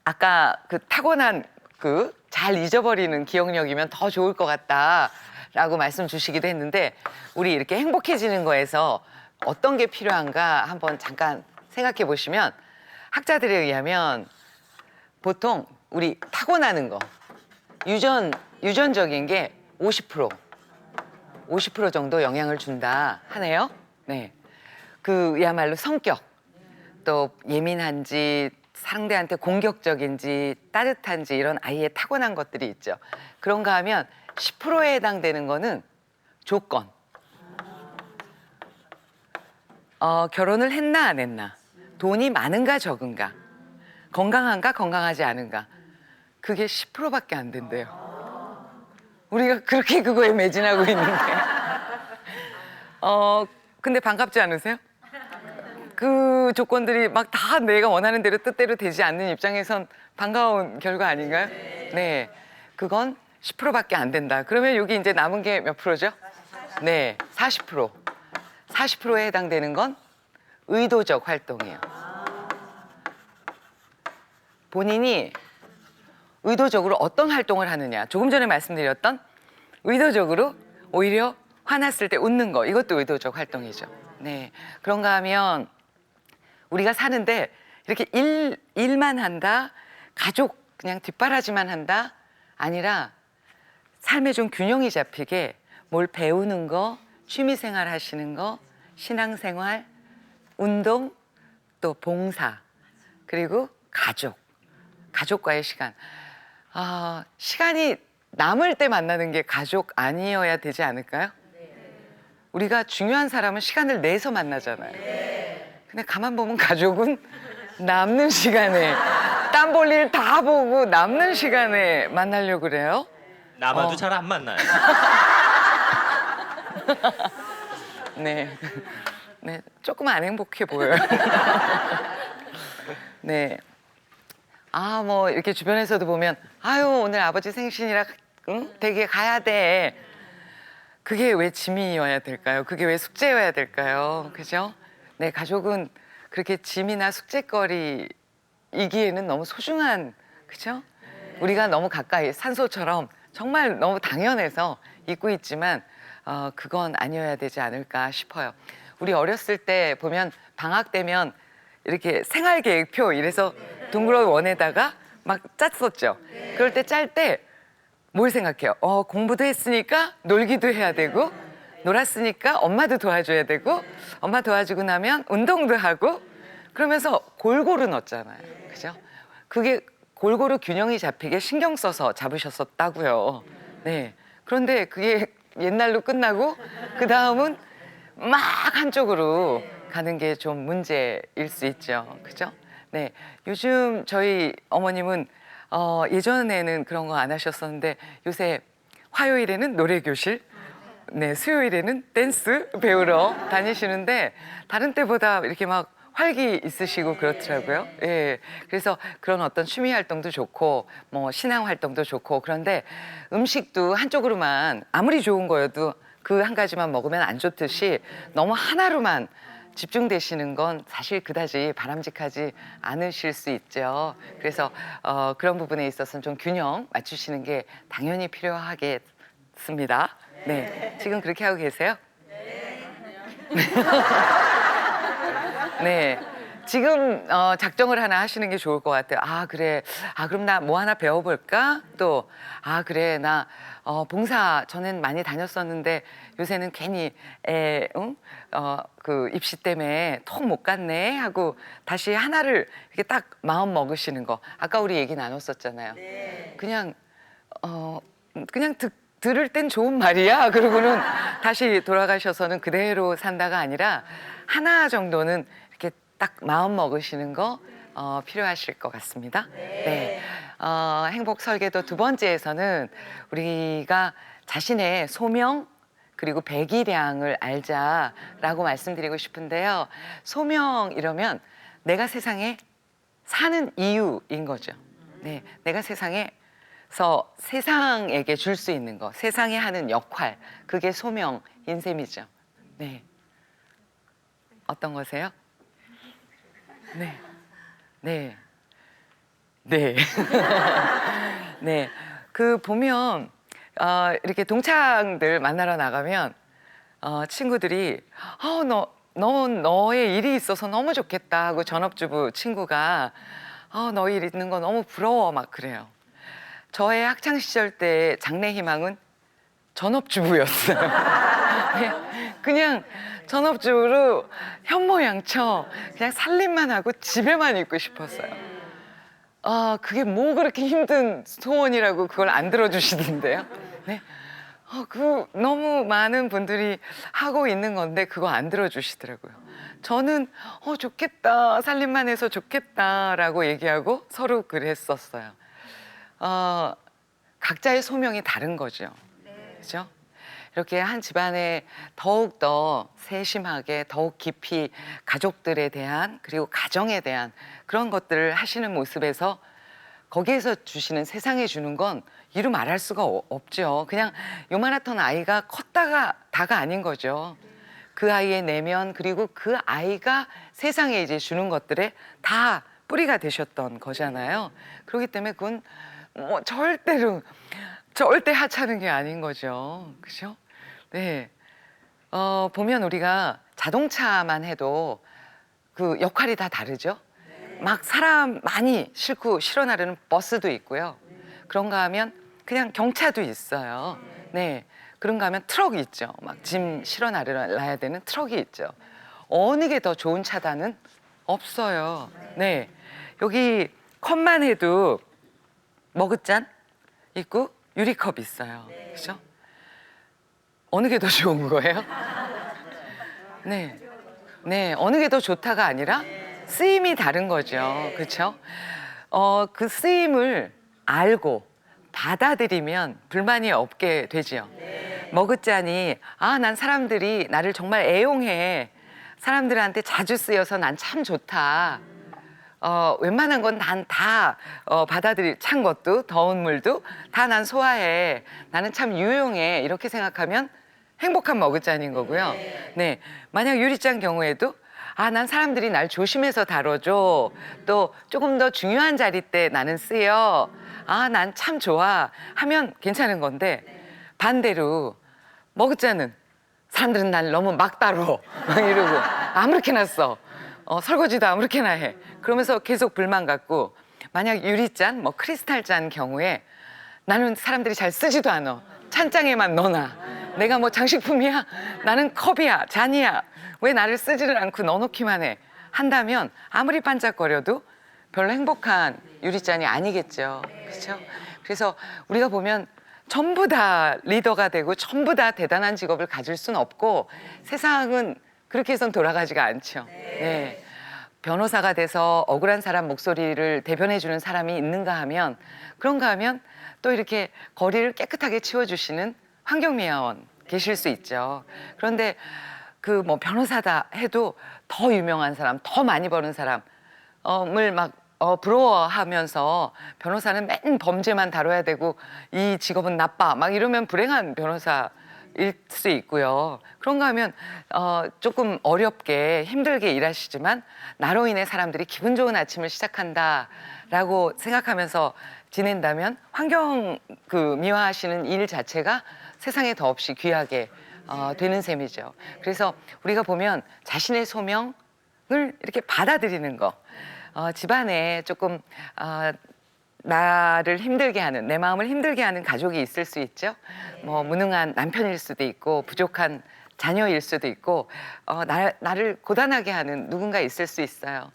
아까 그 타고난 잘 잊어버리는 기억력이면 더 좋을 것 같다라고 말씀 주시기도 했는데 우리 이렇게 행복해지는 거에서 어떤 게 필요한가 한번 잠깐 생각해 보시면 학자들에 의하면 보통 우리 타고나는 거 유전적인 게 50% 정도 영향을 준다 하네요. 네. 그야말로 성격, 또 예민한지 상대한테 공격적인지 따뜻한지 이런 아이의 타고난 것들이 있죠. 그런가 하면 10%에 해당되는 거는 조건. 결혼을 했나 안 했나, 돈이 많은가 적은가, 건강한가 건강하지 않은가, 그게 10%밖에 안 된대요. 우리가 그렇게 그거에 매진하고 있는데 근데 반갑지 않으세요? 그 조건들이 막 다 내가 원하는 대로 뜻대로 되지 않는 입장에선 반가운 결과 아닌가요? 네, 그건 10%밖에 안 된다. 그러면 여기 이제 남은 게 몇 프로죠? 네, 40%. 40%에 해당되는 건 의도적 활동이에요. 본인이 의도적으로 어떤 활동을 하느냐. 조금 전에 말씀드렸던 의도적으로 오히려 화났을 때 웃는 거, 이것도 의도적 활동이죠. 네, 그런가 하면 우리가 사는데 이렇게 일만 한다, 가족 그냥 뒷바라지만 한다 아니라 삶에 좀 균형이 잡히게 뭘 배우는 거, 취미생활 하시는 거, 신앙생활, 운동, 또 봉사, 그리고 가족과의 시간. 시간이 남을 때 만나는 게 가족 아니어야 되지 않을까요? 우리가 중요한 사람은 시간을 내서 만나잖아요. 근데 가만 보면 가족은 남는 시간에 땀 볼 일 다 보고 남는 시간에 만나려고 그래요. 남아도 잘 안 만나요. 네, 네, 조금 안 행복해 보여요. 네. 뭐 이렇게 주변에서도 보면 오늘 아버지 생신이라 댁에 가야 돼. 그게 왜 짐이어야 될까요? 그게 왜 숙제여야 될까요? 그죠? 네, 가족은 그렇게 짐이나 숙제거리이기에는 너무 소중한, 그죠? 우리가 너무 가까이 산소처럼 정말 너무 당연해서 잊고 있지만 그건 아니어야 되지 않을까 싶어요. 우리 어렸을 때 보면 방학 되면 이렇게 생활계획표 이래서 둥그런 원에다가 막 짰었죠. 그럴 때 짤 때 뭘 생각해요? 공부도 했으니까 놀기도 해야 되고, 놀았으니까 엄마도 도와줘야 되고, 엄마 도와주고 나면 운동도 하고, 그러면서 골고루 넣었잖아요. 그죠? 그게 골고루 균형이 잡히게 신경 써서 잡으셨었다고요. 네. 그런데 그게 옛날로 끝나고 그 다음은 막 한쪽으로 가는 게 좀 문제일 수 있죠. 그죠? 네. 요즘 저희 어머님은 예전에는 그런 거 안 하셨었는데 요새 화요일에는 노래교실, 네, 수요일에는 댄스 배우러 다니시는데 다른 때보다 이렇게 막 활기 있으시고 그렇더라고요. 예. 그래서 그런 어떤 취미 활동도 좋고 뭐 신앙 활동도 좋고 그런데 음식도 한쪽으로만 아무리 좋은 거여도 그 한 가지만 먹으면 안 좋듯이 너무 하나로만 집중되시는 건 사실 그다지 바람직하지 않으실 수 있죠. 그래서 그런 부분에 있어서는 좀 균형 맞추시는 게 당연히 필요하겠습니다. 네. 지금 그렇게 하고 계세요? 네. 지금 작정을 하나 하시는 게 좋을 것 같아요. 아, 그래. 아, 그럼 나 뭐 하나 배워볼까? 또, 아, 그래. 나 봉사 전엔 많이 다녔었는데 요새는 괜히 응? 그 입시 때문에 통 못 갔네 하고 다시 하나를 이렇게 딱 마음 먹으시는 거. 아까 우리 얘기 나눴었잖아요. 그냥 그냥 들을 땐 좋은 말이야. 그러고는 다시 돌아가셔서는 그대로 산다가 아니라 하나 정도는 이렇게 딱 마음 먹으시는 거 필요하실 것 같습니다. 네. 행복 설계도 두 번째에서는 우리가 자신의 소명 그리고 배기량을 알자라고 말씀드리고 싶은데요. 소명 이러면 내가 세상에 사는 이유인 거죠. 네, 내가 세상에서 세상에게 줄 수 있는 거, 세상에 하는 역할, 그게 소명인 셈이죠. 네, 어떤 거세요? 네, 네, 네, 네. 그 보면 이렇게 동창들 만나러 나가면 친구들이 넌 너의 일이 있어서 너무 좋겠다 하고 전업주부 친구가 너 일 있는 거 너무 부러워 막 그래요. 저의 학창 시절 때 장래 희망은 전업주부였어요. 네, 그냥 전업주부로 현모양처 그냥 살림만 하고 집에만 있고 싶었어요. 그게 뭐 그렇게 힘든 소원이라고 그걸 안 들어주시던데요. 네. 그 너무 많은 분들이 하고 있는 건데 그거 안 들어주시더라고요. 저는 좋겠다, 살림만 해서 좋겠다라고 얘기하고 서로 그랬었어요. 각자의 소명이 다른 거죠. 그렇죠? 이렇게 한 집안에 더욱 더 세심하게 더욱 깊이 가족들에 대한 그리고 가정에 대한 그런 것들을 하시는 모습에서 거기에서 주시는 세상에 주는 건 이루 말할 수가 없죠. 그냥 요만하던 아이가 컸다가 다가 아닌 거죠. 그 아이의 내면 그리고 그 아이가 세상에 이제 주는 것들에 다 뿌리가 되셨던 거잖아요. 그렇기 때문에 그건 뭐 절대 하찮은 게 아닌 거죠. 그죠? 네. 보면 우리가 자동차만 해도 그 역할이 다 다르죠. 막 사람 많이 싣고 실어 나르는 버스도 있고요. 그런가 하면 그냥 경차도 있어요. 네. 그런가 하면 트럭이 있죠. 막 짐 실어 나르야 되는 트럭이 있죠. 어느 게 더 좋은 차다는 없어요. 네. 여기 컵만 해도 머그잔 있고 유리컵 있어요. 그죠? 어느 게 더 좋은 거예요? 네. 네. 어느 게 더 좋다가 아니라 쓰임이 다른 거죠. 그렇죠? 그 쓰임을 알고 받아들이면 불만이 없게 되지요. 머그잔이 난 사람들이 나를 정말 애용해. 사람들한테 자주 쓰여서 난 참 좋다. 웬만한 건 난 다 찬 것도 더운 물도 다 난 소화해. 나는 참 유용해. 이렇게 생각하면 행복한 머그잔인 거고요. 네. 만약 유리잔 경우에도 난 사람들이 날 조심해서 다뤄줘. 또 조금 더 중요한 자리 때 나는 쓰여. 난 참 좋아. 하면 괜찮은 건데 반대로 머그잔은 사람들은 날 너무 막 다뤄. 막 이러고 아무렇게나 써. 설거지도 아무렇게나 해. 그러면서 계속 불만 갖고 만약 유리잔, 뭐 크리스탈잔 경우에 나는 사람들이 잘 쓰지도 않아. 찬장에만 넣어놔. 내가 뭐 장식품이야? 나는 컵이야, 잔이야. 왜 나를 쓰지를 않고 넣어놓기만 해? 한다면 아무리 반짝거려도 별로 행복한 유리잔이 아니겠죠. 그렇죠? 그래서 우리가 보면 전부 다 리더가 되고 전부 다 대단한 직업을 가질 수는 없고 세상은 그렇게 해선 돌아가지가 않죠. 네. 변호사가 돼서 억울한 사람 목소리를 대변해주는 사람이 있는가 하면 그런가 하면 또 이렇게 거리를 깨끗하게 치워주시는 환경미화원 계실 수 있죠. 그런데 그 뭐 변호사다 해도 더 유명한 사람, 더 많이 버는 사람을 막 부러워하면서 변호사는 맨 범죄만 다뤄야 되고 이 직업은 나빠 막 이러면 불행한 변호사일 수 있고요. 그런가 하면 조금 어렵게 힘들게 일하시지만 나로 인해 사람들이 기분 좋은 아침을 시작한다라고 생각하면서 지낸다면 환경 미화하시는 일 자체가 세상에 더없이 귀하게 되는 셈이죠. 그래서 우리가 보면 자신의 소명을 이렇게 받아들이는 거, 집안에 조금 나를 힘들게 하는, 내 마음을 힘들게 하는 가족이 있을 수 있죠. 뭐 무능한 남편일 수도 있고 부족한 자녀일 수도 있고 나를 고단하게 하는 누군가 있을 수 있어요.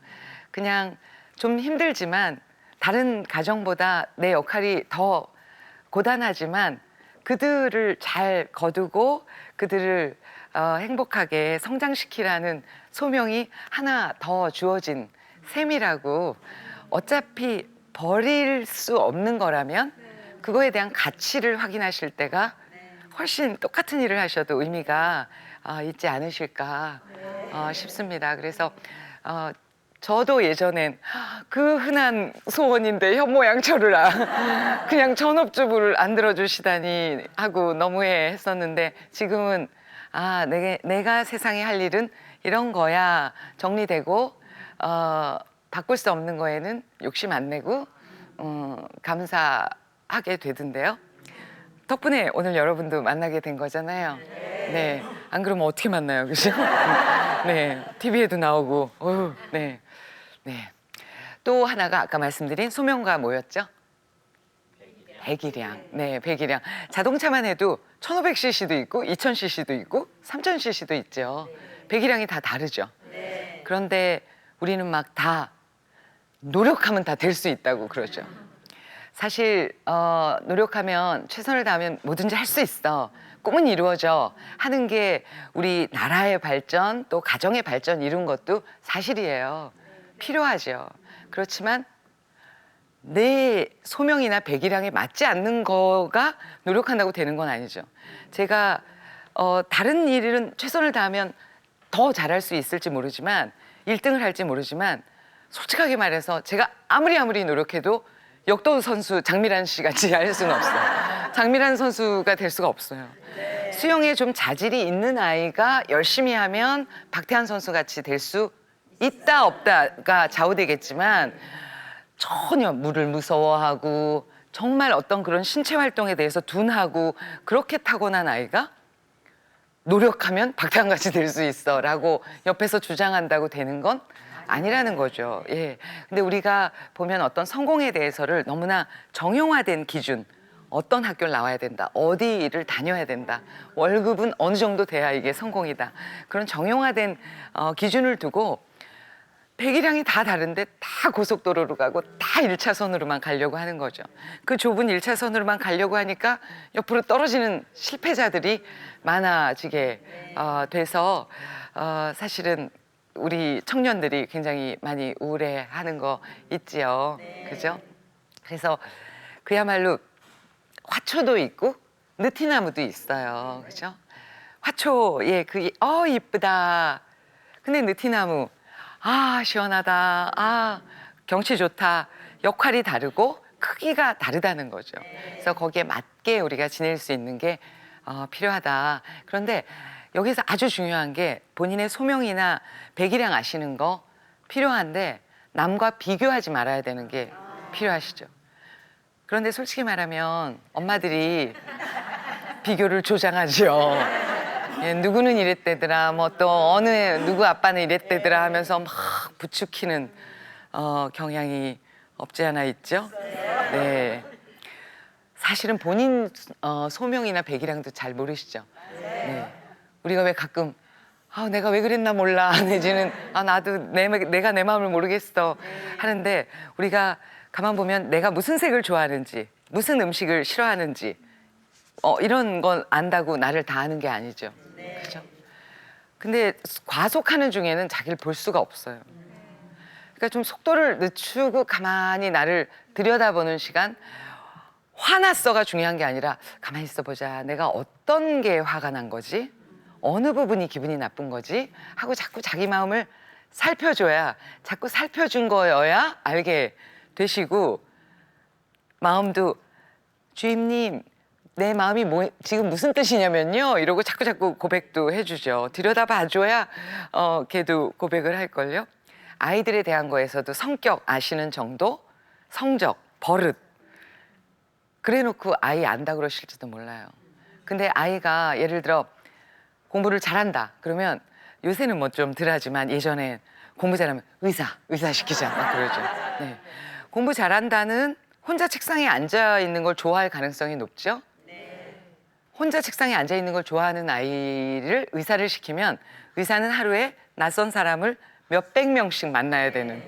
그냥 좀 힘들지만 다른 가정보다 내 역할이 더 고단하지만 그들을 잘 거두고 그들을 행복하게 성장시키라는 소명이 하나 더 주어진 셈이라고. 어차피 버릴 수 없는 거라면 그거에 대한 가치를 확인하실 때가 훨씬 똑같은 일을 하셔도 의미가 있지 않으실까 싶습니다. 그래서 저도 예전엔 그 흔한 소원인데 현모양처를 그냥 전업주부를 안 들어주시다니 하고 너무해 했었는데 지금은 내가 세상에 할 일은 이런 거야 정리되고 바꿀 수 없는 거에는 욕심 안 내고 감사하게 되던데요. 덕분에 오늘 여러분도 만나게 된 거잖아요. 네. 안 그러면 어떻게 만나요, 그죠? 네. TV에도 나오고. 네. 네. 또 하나가 아까 말씀드린 소명과 뭐였죠? 배기량. 네, 배기량. 자동차만 해도 1500cc도 있고 2000cc도 있고 3000cc도 있죠. 배기량이 다 다르죠. 그런데 우리는 막 다 노력하면 다 될 수 있다고 그러죠. 사실 노력하면 최선을 다하면 뭐든지 할 수 있어. 꿈은 이루어져 하는 게 우리 나라의 발전 또 가정의 발전 이룬 것도 사실이에요. 필요하죠. 그렇지만 내 소명이나 배기량에 맞지 않는 거가 노력한다고 되는 건 아니죠. 제가 다른 일은 최선을 다하면 더 잘할 수 있을지 모르지만 1등을 할지 모르지만 솔직하게 말해서 제가 아무리 노력해도 역도 선수 장미란 씨 같이 할 수는 없어요. 장미란 선수가 될 수가 없어요. 수영에 좀 자질이 있는 아이가 열심히 하면 박태환 선수 같이 될 수 있다 없다가 좌우되겠지만 전혀 물을 무서워하고 정말 어떤 그런 신체 활동에 대해서 둔하고 그렇게 타고난 아이가 노력하면 박태환 같이 될 수 있어라고 옆에서 주장한다고 되는 건 아니라는 거죠. 예. 근데 우리가 보면 어떤 성공에 대해서를 너무나 정형화된 기준, 어떤 학교를 나와야 된다, 어디를 다녀야 된다, 월급은 어느 정도 돼야 이게 성공이다. 그런 정형화된 기준을 두고 배기량이 다 다른데 다 고속도로로 가고 다 1차선으로만 가려고 하는 거죠. 그 좁은 1차선으로만 가려고 하니까 옆으로 떨어지는 실패자들이 많아지게 돼서 사실은 우리 청년들이 굉장히 많이 우울해하는 거 있지요. 그죠? 그래서 그야말로 화초도 있고 느티나무도 있어요. 그죠? 화초에 그게 이쁘다. 근데 느티나무 시원하다. 경치 좋다. 역할이 다르고 크기가 다르다는 거죠. 그래서 거기에 맞게 우리가 지낼 수 있는 게 필요하다. 그런데 여기서 아주 중요한 게 본인의 소명이나 배기량 아시는 거 필요한데 남과 비교하지 말아야 되는 게 필요하시죠. 그런데 솔직히 말하면 엄마들이 비교를 조장하죠. 예, 누구는 이랬대더라, 뭐 또 누구 아빠는 이랬대더라 하면서 막 부추기는 경향이 없지 않아 있죠. 네. 사실은 본인 소명이나 배기량도 잘 모르시죠. 네. 우리가 왜 가끔 내가 왜 그랬나 몰라 내지는 나도 내가 내 마음을 모르겠어 하는데 우리가 가만 보면 내가 무슨 색을 좋아하는지 무슨 음식을 싫어하는지 이런 건 안다고 나를 다 아는 게 아니죠. 그죠? 근데 과속하는 중에는 자기를 볼 수가 없어요. 그러니까 좀 속도를 늦추고 가만히 나를 들여다보는 시간. 화났어가 중요한 게 아니라 가만히 있어 보자. 내가 어떤 게 화가 난 거지? 어느 부분이 기분이 나쁜 거지 하고 자꾸 자기 마음을 살펴줘야, 자꾸 살펴준 거여야 알게 되시고, 마음도 주임님 내 마음이 지금 무슨 뜻이냐면요 이러고 자꾸 고백도 해주죠. 들여다봐줘야 걔도 고백을 할걸요. 아이들에 대한 거에서도 성격 아시는 정도, 성적, 버릇 그래 놓고 아이 안다 그러실지도 몰라요. 근데 아이가 예를 들어 공부를 잘한다 그러면, 요새는 뭐 좀 덜하지만 예전에 공부 잘하면 의사 시키자 막 그러죠. 네. 공부 잘한다는 혼자 책상에 앉아 있는 걸 좋아할 가능성이 높죠. 혼자 책상에 앉아 있는 걸 좋아하는 아이를 의사를 시키면, 의사는 하루에 낯선 사람을 몇백 명씩 만나야 되는,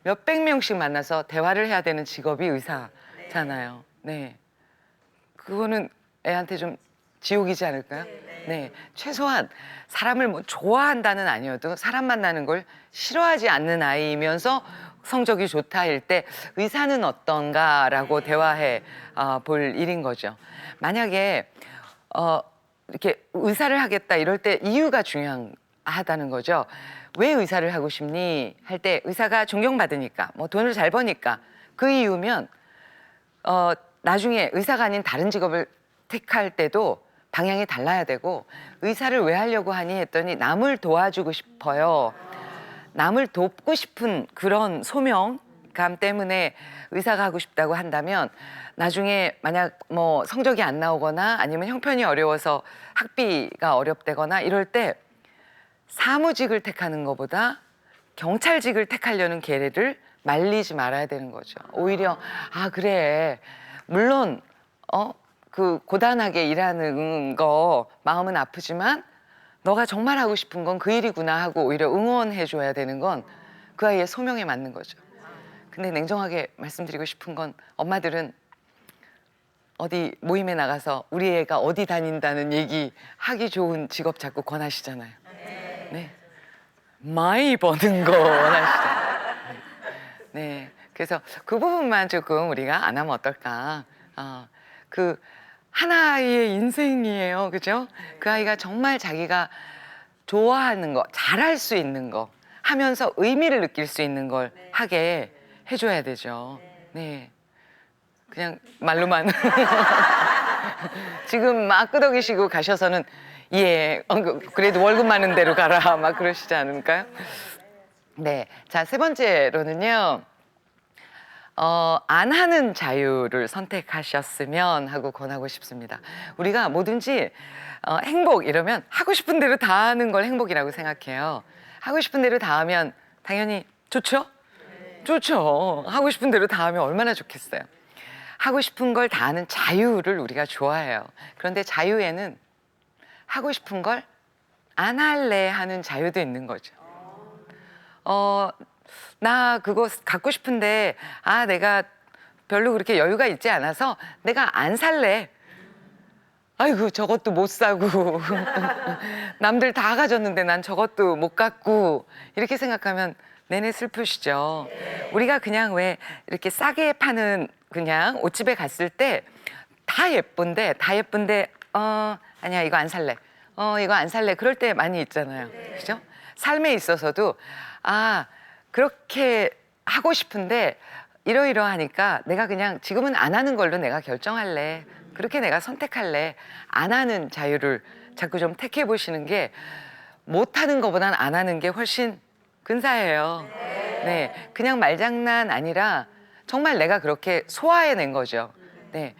몇백 명씩 만나서 대화를 해야 되는 직업이 의사잖아요. 네. 그거는 애한테 좀 지옥이지 않을까요? 네. 최소한 사람을 뭐 좋아한다는 아니어도 사람 만나는 걸 싫어하지 않는 아이이면서 성적이 좋다일 때 의사는 어떤가라고 대화해 볼 일인 거죠. 만약에 이렇게 의사를 하겠다 이럴 때 이유가 중요하다는 거죠. 왜 의사를 하고 싶니? 할 때 의사가 존경받으니까, 뭐 돈을 잘 버니까, 그 이유면 나중에 의사가 아닌 다른 직업을 택할 때도 방향이 달라야 되고, 의사를 왜 하려고 하니 했더니 남을 도와주고 싶어요. 남을 돕고 싶은 그런 소명감 때문에 의사가 하고 싶다고 한다면, 나중에 만약 뭐 성적이 안 나오거나 아니면 형편이 어려워서 학비가 어렵다거나 이럴 때 사무직을 택하는 것보다 경찰직을 택하려는 계례를 말리지 말아야 되는 거죠. 오히려 그래 물론 그 고단하게 일하는 거 마음은 아프지만 너가 정말 하고 싶은 건 그 일이구나 하고 오히려 응원해 줘야 되는 건 그 아이의 소명에 맞는 거죠. 근데 냉정하게 말씀드리고 싶은 건, 엄마들은 어디 모임에 나가서 우리 애가 어디 다닌다는 얘기 하기 좋은 직업 자꾸 권하시잖아요. 네. 많이 버는 거 원하시잖아요. 네. 그래서 그 부분만 조금 우리가 안 하면 어떨까. 그 하나의 인생이에요. 그죠? 그 아이가 정말 자기가 좋아하는 거, 잘할 수 있는 거 하면서 의미를 느낄 수 있는 걸 하게 해줘야 되죠. 네. 그냥 말로만 지금 막 끄덕이시고 가셔서는 그래도 월급 많은 데로 가라 막 그러시지 않을까요? 네. 자, 세 번째로는요. 안 하는 자유를 선택하셨으면 하고 권하고 싶습니다. 우리가 뭐든지 행복 이러면 하고 싶은 대로 다 하는 걸 행복이라고 생각해요. 하고 싶은 대로 다 하면 당연히 좋죠? 좋죠. 하고 싶은 대로 다 하면 얼마나 좋겠어요. 하고 싶은 걸 다 하는 자유를 우리가 좋아해요. 그런데 자유에는 하고 싶은 걸 안 할래 하는 자유도 있는 거죠. 나 그거 갖고 싶은데 내가 별로 그렇게 여유가 있지 않아서 내가 안 살래. 아이고 저것도 못 사고 남들 다 가졌는데 난 저것도 못 갖고, 이렇게 생각하면 내내 슬프시죠. 우리가 그냥 왜 이렇게 싸게 파는 그냥 옷집에 갔을 때 다 예쁜데 아니야 이거 안 살래. 이거 안 살래. 그럴 때 많이 있잖아요. 그죠? 삶에 있어서도 그렇게 하고 싶은데 이러이러하니까 내가 그냥 지금은 안 하는 걸로 내가 결정할래. 그렇게 내가 선택할래. 안 하는 자유를 자꾸 좀 택해 보시는 게, 못 하는 것보단 안 하는 게 훨씬 근사해요. 네, 그냥 말장난 아니라 정말 내가 그렇게 소화해낸 거죠. 네,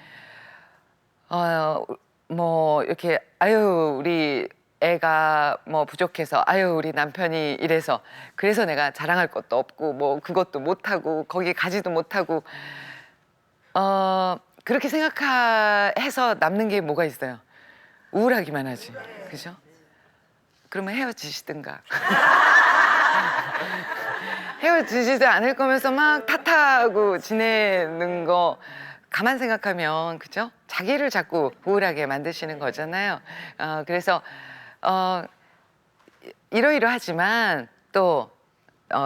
뭐 이렇게 우리 애가 뭐 부족해서, 우리 남편이 이래서, 그래서 내가 자랑할 것도 없고 뭐 그것도 못하고 거기 가지도 못하고 그렇게 생각해서 남는 게 뭐가 있어요? 우울하기만 하지. 그죠? 그러면 헤어지시든가. 헤어지지도 않을 거면서 막 탓하고 지내는 거 가만 생각하면, 그죠? 자기를 자꾸 우울하게 만드시는 거잖아요. 그래서 이러이러하지만 또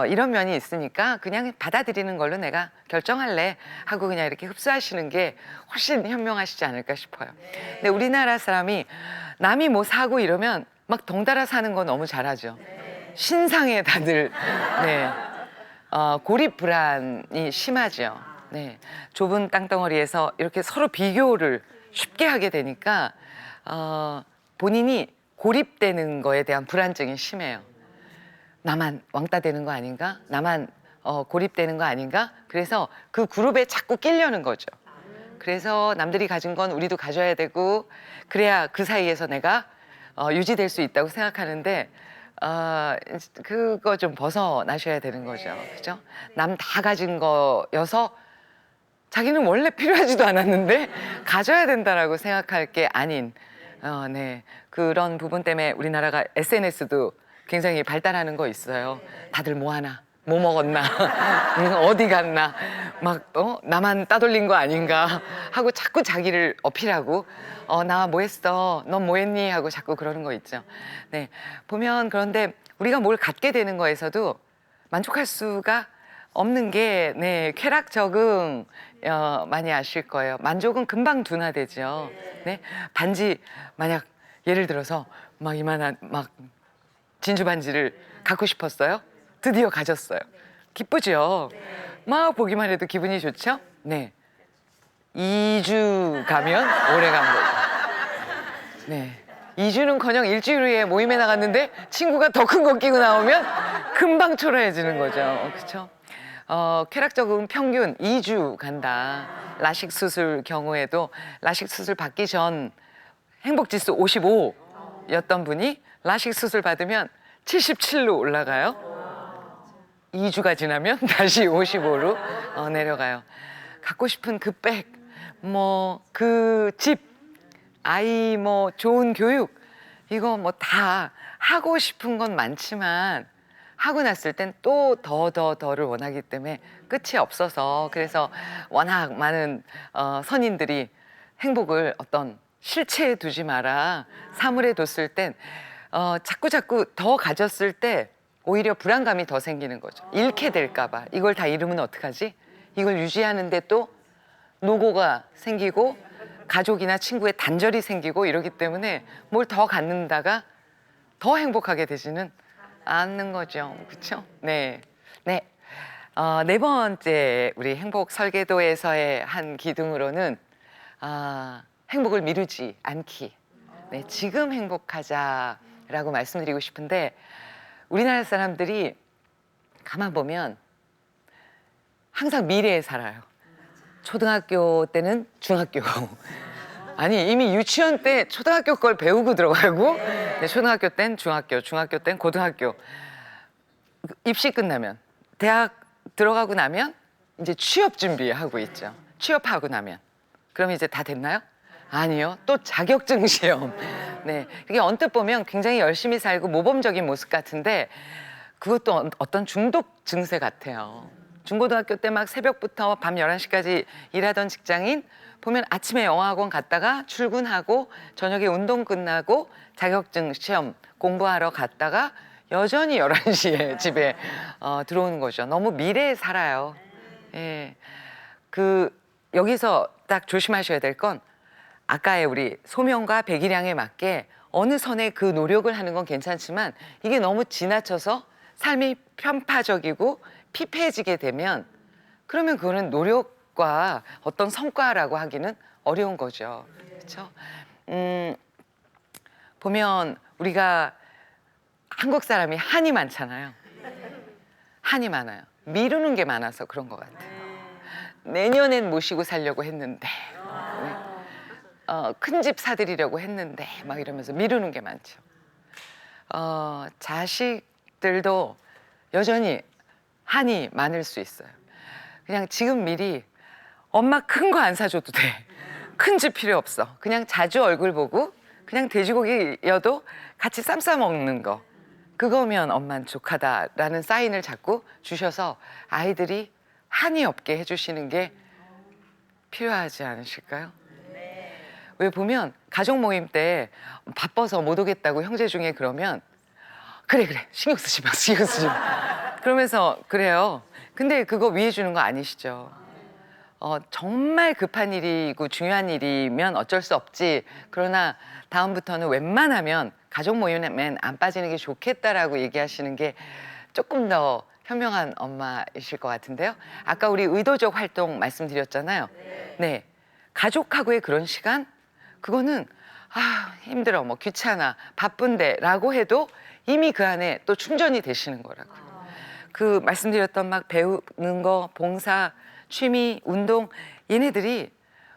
이런 면이 있으니까 그냥 받아들이는 걸로 내가 결정할래 하고 그냥 이렇게 흡수하시는 게 훨씬 현명하시지 않을까 싶어요. 근데 우리나라 사람이 남이 뭐 사고 이러면 막 덩달아 사는 거 너무 잘하죠. 신상에 다들 네. 고립 불안이 심하죠. 네. 좁은 땅덩어리에서 이렇게 서로 비교를 쉽게 하게 되니까 본인이 고립되는 거에 대한 불안증이 심해요. 나만 왕따 되는 거 아닌가? 나만 고립되는 거 아닌가? 그래서 그 그룹에 자꾸 끼려는 거죠. 그래서 남들이 가진 건 우리도 가져야 되고 그래야 그 사이에서 내가 유지될 수 있다고 생각하는데 그거 좀 벗어나셔야 되는 거죠. 그죠? 남 다 가진 거여서 자기는 원래 필요하지도 않았는데 가져야 된다라고 생각할 게 아닌 네. 그런 부분 때문에 우리나라가 SNS도 굉장히 발달하는 거 있어요. 다들 뭐 하나? 뭐 먹었나? 어디 갔나? 막 나만 따돌린 거 아닌가? 하고 자꾸 자기를 어필하고 나 뭐 했어? 넌 뭐 했니? 하고 자꾸 그러는 거 있죠. 네. 보면 그런데 우리가 뭘 갖게 되는 거에서도 만족할 수가 없는 게 네, 쾌락 적응 많이 아실 거예요. 만족은 금방 둔화되죠. 네. 반지 만약 예를 들어서 막 이만한 막 진주 반지를 갖고 싶었어요. 드디어 가졌어요. 기쁘죠? 막 보기만 해도 기분이 좋죠? 네. 2주 가면 오래 간 거죠. 네. 2주는커녕 일주일 후에 모임에 나갔는데 친구가 더 큰 거 끼고 나오면 금방 초라해지는 거죠. 그렇죠? 쾌락 적응 평균 2주 간다. 라식 수술 경우에도 라식 수술 받기 전 행복지수 55였던 분이 라식 수술 받으면 77로 올라가요. 2주가 지나면 다시 55로 내려가요. 갖고 싶은 그 백, 뭐 그 집, 아이 뭐 좋은 교육 이거 뭐 다 하고 싶은 건 많지만 하고 났을 땐 또 더를 원하기 때문에 끝이 없어서 그래서 워낙 많은 선인들이 행복을 어떤 실체에 두지 마라 사물에 뒀을 땐 자꾸 더 가졌을 때 오히려 불안감이 더 생기는 거죠. 잃게 될까 봐. 이걸 다 잃으면 어떡하지? 이걸 유지하는데 또 노고가 생기고 가족이나 친구의 단절이 생기고 이러기 때문에 뭘 더 갖는다가 더 행복하게 되지는 않는 거죠. 그렇죠? 네. 네. 네 번째 우리 행복 설계도에서의 한 기둥으로는 행복을 미루지 않기. 네, 지금 행복하자라고 말씀드리고 싶은데 우리나라 사람들이 가만 보면 항상 미래에 살아요. 초등학교 때는 중학교. 아니 이미 유치원 때 초등학교 걸 배우고 들어가고 네, 초등학교 땐 중학교, 중학교 땐 고등학교. 입시 끝나면 대학 들어가고 나면 이제 취업 준비하고 있죠. 취업하고 나면 그럼 이제 다 됐나요? 아니요. 또 자격증 시험. 네, 그게 언뜻 보면 굉장히 열심히 살고 모범적인 모습 같은데 그것도 어떤 중독 증세 같아요. 중고등학교 때 막 새벽부터 밤 11시까지 일하던 직장인 보면 아침에 영어학원 갔다가 출근하고 저녁에 운동 끝나고 자격증 시험 공부하러 갔다가 여전히 11시에 집에 들어오는 거죠. 너무 미래에 살아요. 예. 여기서 딱 조심하셔야 될 건 아까의 우리 소명과 배기량에 맞게 어느 선에 그 노력을 하는 건 괜찮지만 이게 너무 지나쳐서 삶이 편파적이고 피폐해지게 되면 그러면 그거는 노력과 어떤 성과라고 하기는 어려운 거죠. 그렇죠? 보면 우리가 한국 사람이 한이 많잖아요. 한이 많아요. 미루는 게 많아서 그런 것 같아요. 내년엔 모시고 살려고 했는데 큰 집 사드리려고 했는데 막 이러면서 미루는 게 많죠. 자식들도 여전히 한이 많을 수 있어요. 그냥 지금 미리 엄마 큰 거 안 사줘도 돼. 큰 집 필요 없어. 그냥 자주 얼굴 보고 그냥 돼지고기여도 같이 쌈 싸 먹는 거. 그거면 엄만족하다라는 사인을 자꾸 주셔서 아이들이 한이 없게 해주시는 게 필요하지 않으실까요? 왜 보면 가족 모임 때 바빠서 못 오겠다고 형제 중에 그러면 그래 신경 쓰지 마 그러면서 그래요. 근데 그거 위해 주는 거 아니시죠? 정말 급한 일이고 중요한 일이면 어쩔 수 없지. 그러나 다음부터는 웬만하면 가족 모임엔 안 빠지는 게 좋겠다라고 얘기하시는 게 조금 더 현명한 엄마이실 것 같은데요. 아까 우리 의도적 활동 말씀드렸잖아요. 네. 가족하고의 그런 시간? 그거는 힘들어, 뭐 귀찮아, 바쁜데 라고 해도 이미 그 안에 또 충전이 되시는 거라고요. 그 말씀드렸던 막 배우는 거, 봉사, 취미, 운동, 얘네들이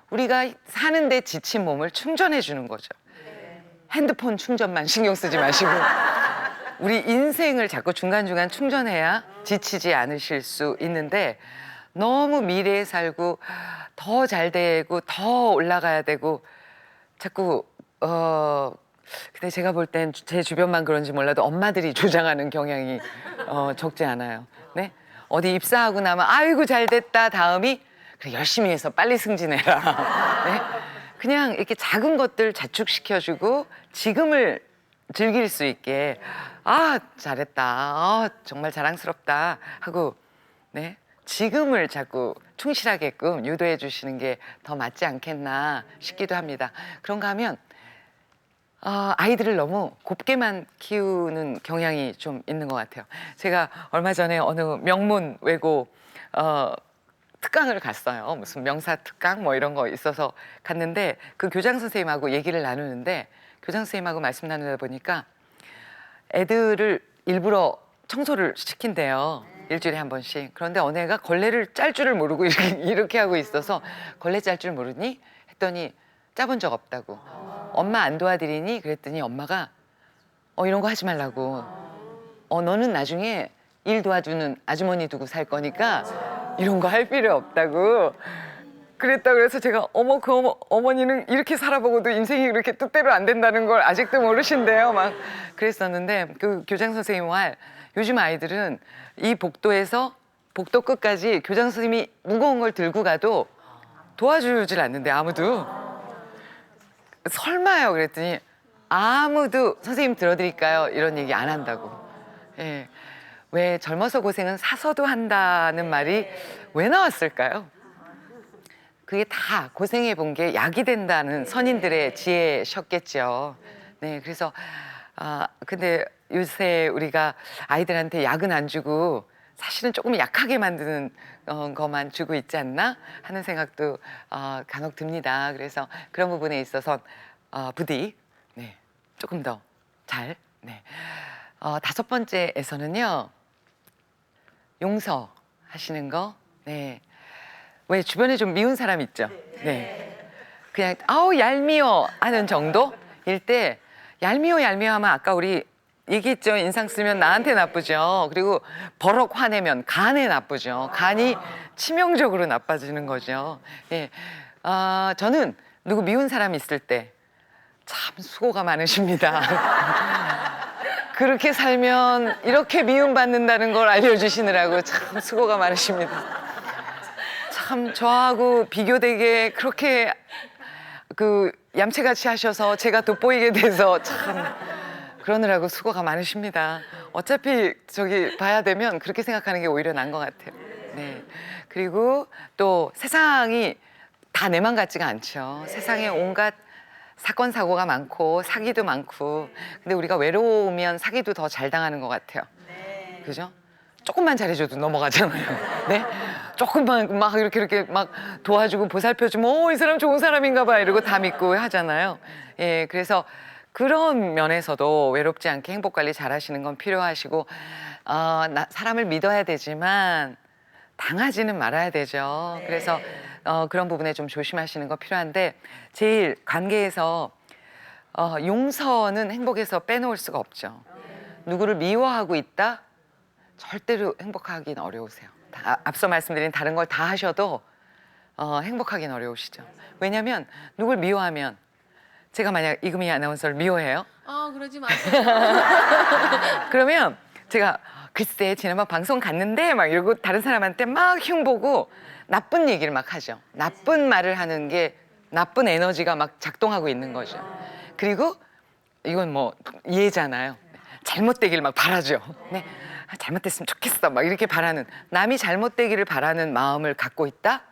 우리가 사는데 지친 몸을 충전해 주는 거죠. 핸드폰 충전만 신경 쓰지 마시고 우리 인생을 자꾸 중간중간 충전해야 지치지 않으실 수 있는데, 너무 미래에 살고 더 잘 되고 더 올라가야 되고 자꾸 근데 제가 볼 땐 제 주변만 그런지 몰라도 엄마들이 조장하는 경향이 적지 않아요. 네? 어디 입사하고 나면 아이고 잘 됐다 다음이 그래 열심히 해서 빨리 승진해라. 네? 그냥 이렇게 작은 것들 자축시켜주고 지금을 즐길 수 있게 잘했다, 정말 자랑스럽다 하고, 네, 지금을 자꾸 충실하게끔 유도해 주시는 게 더 맞지 않겠나 싶기도 합니다. 그런가 하면 아이들을 너무 곱게만 키우는 경향이 좀 있는 것 같아요. 제가 얼마 전에 어느 명문 외고 특강을 갔어요. 무슨 명사 특강 뭐 이런 거 있어서 갔는데, 그 교장 선생님하고 얘기를 나누는데 교장 선생님하고 말씀 나누다 보니까 애들을 일부러 청소를 시킨대요. 일주일에 한 번씩. 그런데 어느 애가 걸레를 짤 줄을 모르고 이렇게 하고 있어서 걸레 짤 줄 모르니? 했더니 짜본 적 없다고. 엄마 안 도와드리니? 그랬더니 엄마가 이런 거 하지 말라고. 너는 나중에 일 도와주는 아주머니 두고 살 거니까 이런 거 할 필요 없다고 그랬다. 그래서 제가 어머니는 이렇게 살아보고도 인생이 그렇게 뜻대로 안 된다는 걸 아직도 모르신대요. 막 그랬었는데, 그 교장 선생님 말, 요즘 아이들은 이 복도에서 복도 끝까지 교장 선생님이 무거운 걸 들고 가도 도와주질 않는데, 아무도. 설마요 그랬더니 아무도 선생님 들어드릴까요? 이런 얘기 안 한다고. 예. 왜 젊어서 고생은 사서도 한다는 말이 왜 나왔을까요? 그게 다 고생해 본 게 약이 된다는 선인들의 지혜셨겠죠. 네, 그래서 근데 요새 우리가 아이들한테 약은 안 주고 사실은 조금 약하게 만드는 것만 주고 있지 않나 하는 생각도 간혹 듭니다. 그래서 그런 부분에 있어서 부디 네, 조금 더 잘. 네. 다섯 번째에서는요, 용서하시는 거. 네. 왜 주변에 좀 미운 사람 있죠? 네. 그냥 얄미워 하는 정도일 때, 얄미워 하면 아까 우리 얘기했죠. 인상 쓰면 나한테 나쁘죠. 그리고 버럭 화내면 간에 나쁘죠. 간이 치명적으로 나빠지는 거죠. 예. 저는 누구 미운 사람 있을 때 참 수고가 많으십니다. 그렇게 살면 이렇게 미움받는다는 걸 알려주시느라고 참 수고가 많으십니다. 참 저하고 비교되게 그렇게 얌체같이 하셔서 제가 돋보이게 돼서 참 그러느라고 수고가 많으십니다. 어차피 봐야 되면 그렇게 생각하는 게 오히려 나은 것 같아요. 네. 그리고 또 세상이 다 내 맘 같지가 않죠. 세상에 온갖 사건 사고가 많고 사기도 많고, 근데 우리가 외로우면 사기도 더 잘 당하는 것 같아요. 그죠? 조금만 잘해줘도 넘어가잖아요. 네? 조금만 막 이렇게 막 도와주고 보살펴주면 이 사람 좋은 사람인가 봐 이러고 다 믿고 하잖아요. 예, 그래서 그런 면에서도 외롭지 않게 행복 관리 잘 하시는 건 필요하시고, 사람을 믿어야 되지만 당하지는 말아야 되죠. 그래서 그런 부분에 좀 조심하시는 거 필요한데, 제일 관계에서 용서는 행복에서 빼놓을 수가 없죠. 누구를 미워하고 있다? 절대로 행복하긴 어려우세요. 앞서 말씀드린 다른 걸 다 하셔도 행복하긴 어려우시죠. 왜냐하면 누굴 미워하면, 제가 만약 이금희 아나운서를 미워해요? 그러지 마세요. 그러면 제가 글쎄 지난번 방송 갔는데 막 이러고 다른 사람한테 막 흉보고 나쁜 얘기를 막 하죠. 나쁜 말을 하는 게 나쁜 에너지가 막 작동하고 있는 거죠. 그리고 이건 뭐 이해잖아요. 잘못되기를 막 바라죠. 네. 잘못됐으면 좋겠어 막 이렇게 바라는, 남이 잘못되기를 바라는 마음을 갖고 있다?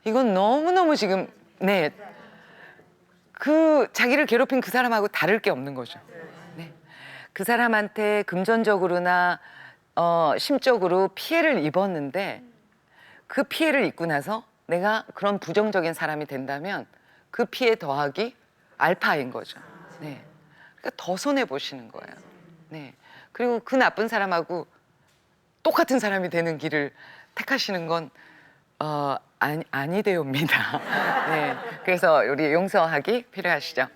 이건 너무너무 지금 네. 그 자기를 괴롭힌 그 사람하고 다를 게 없는 거죠. 네. 그 사람한테 금전적으로나 심적으로 피해를 입었는데 그 피해를 입고 나서 내가 그런 부정적인 사람이 된다면 그 피해 더하기 알파인 거죠. 네. 그러니까 더 손해 보시는 거예요. 네. 그리고 그 나쁜 사람하고 똑같은 사람이 되는 길을 택하시는 건 아니되옵니다. 네. 그래서 우리 용서하기 필요하시죠.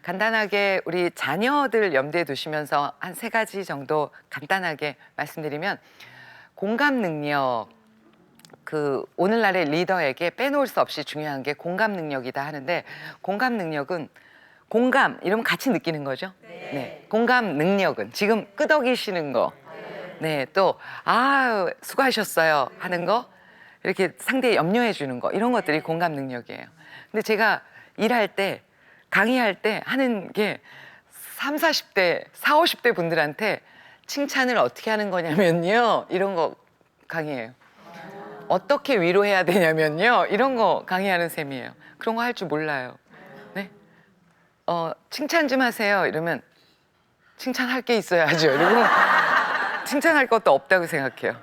간단하게 우리 자녀들 염두에 두시면서 한 3가지 정도 간단하게 말씀드리면 공감 능력. 그 오늘날의 리더에게 빼놓을 수 없이 중요한 게 공감 능력이다 하는데 공감 능력은 공감 이러면 같이 느끼는 거죠. 네. 공감 능력은 지금 끄덕이시는 거. 네. 또 아유 수고하셨어요 하는 거 이렇게 상대에 염려해 주는 거 이런 것들이 공감 능력이에요. 근데 제가 일할 때 강의할 때 하는 게 3, 40대, 4, 50대 분들한테 칭찬을 어떻게 하는 거냐면요. 이런 거 강의해요. 어떻게 위로해야 되냐면요. 이런 거 강의하는 셈이에요. 그런 거 할 줄 몰라요. 네? 칭찬 좀 하세요. 이러면 칭찬할 게 있어야죠. 그리고 칭찬할 것도 없다고 생각해요.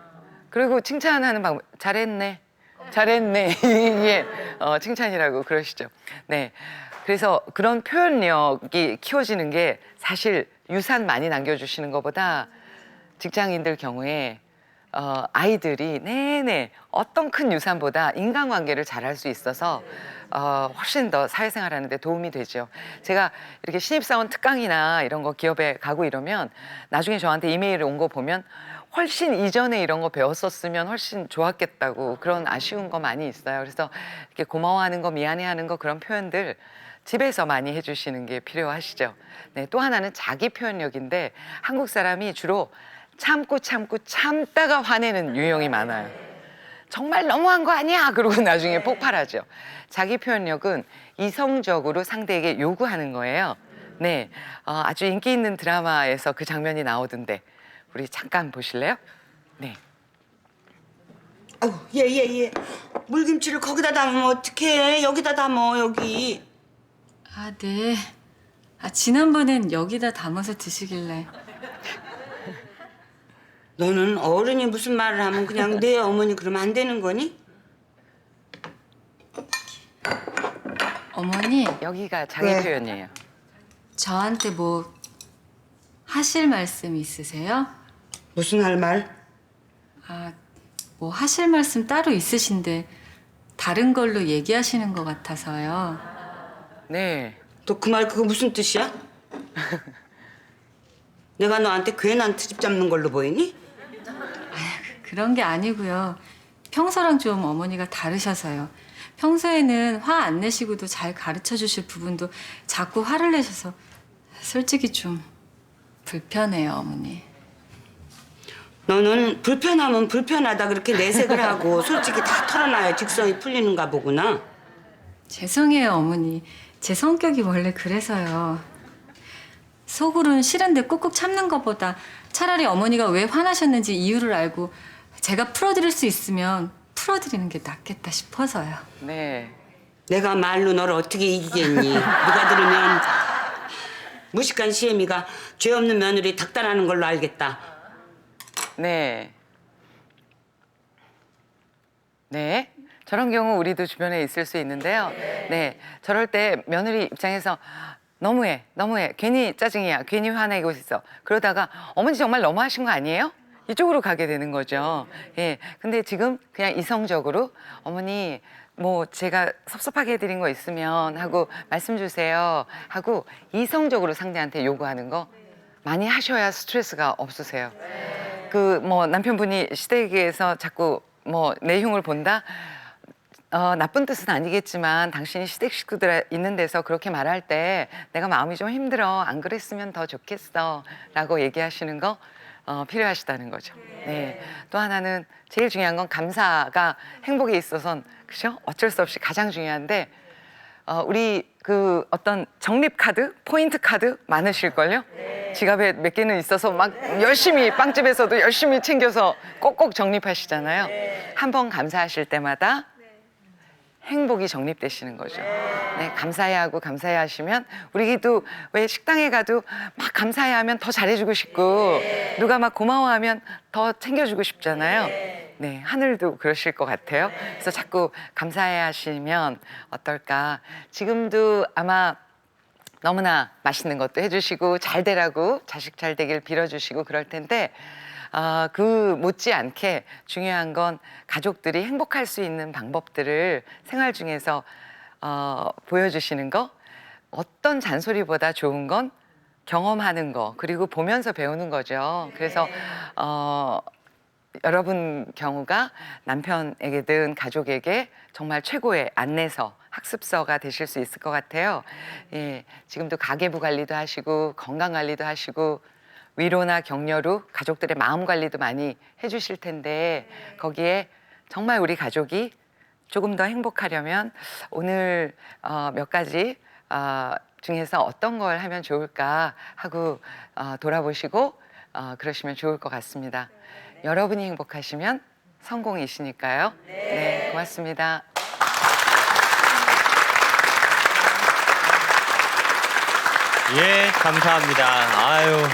그리고 칭찬하는 방법, 잘했네. 잘했네. 이게 칭찬이라고 그러시죠. 네. 그래서 그런 표현력이 키워지는 게 사실 유산 많이 남겨주시는 것보다 직장인들 경우에 아이들이 내내 어떤 큰 유산보다 인간관계를 잘할 수 있어서 훨씬 더 사회생활하는 데 도움이 되죠. 제가 이렇게 신입사원 특강이나 이런 거 기업에 가고 이러면 나중에 저한테 이메일 온 거 보면 훨씬 이전에 이런 거 배웠었으면 훨씬 좋았겠다고 그런 아쉬운 거 많이 있어요. 그래서 이렇게 고마워하는 거, 미안해하는 거 그런 표현들 집에서 많이 해주시는 게 필요하시죠. 네, 또 하나는 자기 표현력인데 한국 사람이 주로 참고 참다가 화내는 유형이 많아요. 정말 너무한 거 아니야? 그러고 나중에 폭발하죠. 자기 표현력은 이성적으로 상대에게 요구하는 거예요. 네, 아주 인기 있는 드라마에서 그 장면이 나오던데 우리 잠깐 보실래요? 네. 아유, 예. 물김치를 거기다 담으면 어떡해? 여기다 담어, 여기. 아, 네. 지난번엔 여기다 담아서 드시길래. 너는 어른이 무슨 말을 하면 그냥 내 어머니 그러면 안 되는 거니? 어머니, 여기가 자기 네. 표현이에요. 저한테 뭐 하실 말씀 있으세요? 무슨 할 말? 뭐 하실 말씀 따로 있으신데 다른 걸로 얘기하시는 것 같아서요. 네. 너 그 말 그거 무슨 뜻이야? 내가 너한테 괜한 트집 잡는 걸로 보이니? 그런 게 아니고요. 평소랑 좀 어머니가 다르셔서요. 평소에는 화 안 내시고도 잘 가르쳐 주실 부분도 자꾸 화를 내셔서 솔직히 좀 불편해요, 어머니. 너는 불편하면 불편하다 그렇게 내색을 하고 솔직히 다 털어놔야 직성이 풀리는가 보구나. 죄송해요, 어머니. 제 성격이 원래 그래서요. 속으로는 싫은데 꾹꾹 참는 것보다 차라리 어머니가 왜 화나셨는지 이유를 알고 제가 풀어드릴 수 있으면 풀어드리는 게 낫겠다 싶어서요. 네. 내가 말로 너를 어떻게 이기겠니? 누가 들으면 무식한 시애미가 죄 없는 며느리 닥달하는 걸로 알겠다. 네. 네. 저런 경우 우리도 주변에 있을 수 있는데요. 네. 저럴 때 며느리 입장에서 너무해. 괜히 짜증이야. 괜히 화내고 있어. 그러다가 어머니 정말 너무하신 거 아니에요? 이쪽으로 가게 되는 거죠. 예. 근데 지금 그냥 이성적으로 어머니 뭐 제가 섭섭하게 해드린 거 있으면 하고 말씀 주세요 하고 이성적으로 상대한테 요구하는 거 많이 하셔야 스트레스가 없으세요. 그 뭐 남편분이 시댁에서 자꾸 뭐 내 흉을 본다. 나쁜 뜻은 아니겠지만 당신이 시댁 식구들 있는 데서 그렇게 말할 때 내가 마음이 좀 힘들어. 안 그랬으면 더 좋겠어. 라고 얘기하시는 거 필요하시다는 거죠. 네. 또 하나는 제일 중요한 건 감사가 행복에 있어서는 그죠? 어쩔 수 없이 가장 중요한데 우리 그 어떤 적립 카드, 포인트 카드 많으실걸요? 지갑에 몇 개는 있어서 막 열심히 빵집에서도 열심히 챙겨서 꼭꼭 적립하시잖아요. 한 번 감사하실 때마다 행복이 정립되시는 거죠. 네, 감사해야 하고 감사해야 하시면 우리도 왜 식당에 가도 막 감사해야 하면 더 잘해주고 싶고 누가 막 고마워하면 더 챙겨주고 싶잖아요. 네, 하늘도 그러실 것 같아요. 그래서 자꾸 감사해야 하시면 어떨까. 지금도 아마 너무나 맛있는 것도 해주시고 잘 되라고 자식 잘 되길 빌어주시고 그럴 텐데 그 못지않게 중요한 건 가족들이 행복할 수 있는 방법들을 생활 중에서 보여주시는 거. 어떤 잔소리보다 좋은 건 경험하는 거 그리고 보면서 배우는 거죠. 그래서 여러분 경우가 남편에게든 가족에게 정말 최고의 안내서, 학습서가 되실 수 있을 것 같아요. 예, 지금도 가계부 관리도 하시고 건강 관리도 하시고 위로나 격려로 가족들의 마음 관리도 많이 해주실 텐데 거기에 정말 우리 가족이 조금 더 행복하려면 오늘 몇 가지 중에서 어떤 걸 하면 좋을까 하고 돌아보시고 그러시면 좋을 것 같습니다. 여러분이 행복하시면 성공이시니까요. 네, 고맙습니다. 예, 감사합니다. 아유,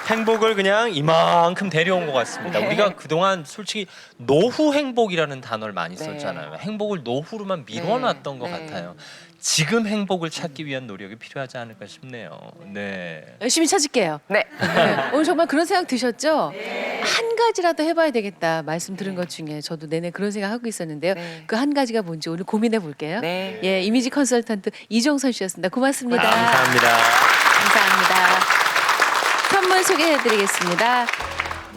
행복을 그냥 이만큼 데려온 것 같습니다. 네. 우리가 그동안 솔직히 노후 행복이라는 단어를 많이 네. 썼잖아요. 행복을 노후로만 미뤄놨던 것 네. 같아요. 지금 행복을 찾기 위한 노력이 필요하지 않을까 싶네요. 네. 열심히 찾을게요. 네. 네, 오늘 정말 그런 생각 드셨죠? 한 가지라도 해봐야 되겠다 말씀 들은 것 중에 저도 내내 그런 생각 하고 있었는데요. 네. 그 한 가지가 뭔지 오늘 고민해 볼게요. 네. 예, 이미지 컨설턴트 이정선 씨였습니다. 고맙습니다. 감사합니다. 감사합니다. 선물 소개해드리겠습니다.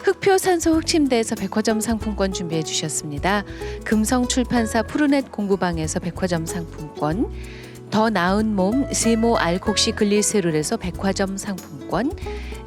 흑표 산소 흑침대에서 백화점 상품권 준비해 주셨습니다. 금성 출판사 푸르넷 공부방에서 백화점 상품권, 더 나은 몸 세모 알콕시 글리세롤에서 백화점 상품권,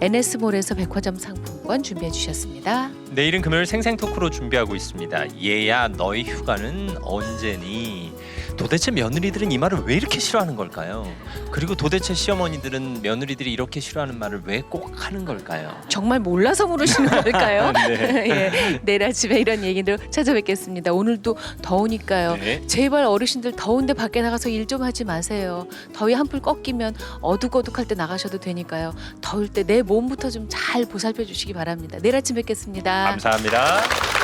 NS몰에서 백화점 상품권 준비해 주셨습니다. 내일은 금요일 생생 토크로 준비하고 있습니다. 얘야 너희 휴가는 언제니? 도대체 며느리들은 이 말을 왜 이렇게 싫어하는 걸까요? 그리고 도대체 시어머니들은 며느리들이 이렇게 싫어하는 말을 왜 꼭 하는 걸까요? 정말 몰라서 물으시는 걸까요? 네. 예, 내일 아침에 이런 얘기로 찾아뵙겠습니다. 오늘도 더우니까요. 네. 제발 어르신들 더운데 밖에 나가서 일 좀 하지 마세요. 더위 한풀 꺾이면 어둑어둑할 때 나가셔도 되니까요. 더울 때 내 몸부터 좀 잘 보살펴 주시기 바랍니다. 내일 아침 뵙겠습니다. 감사합니다.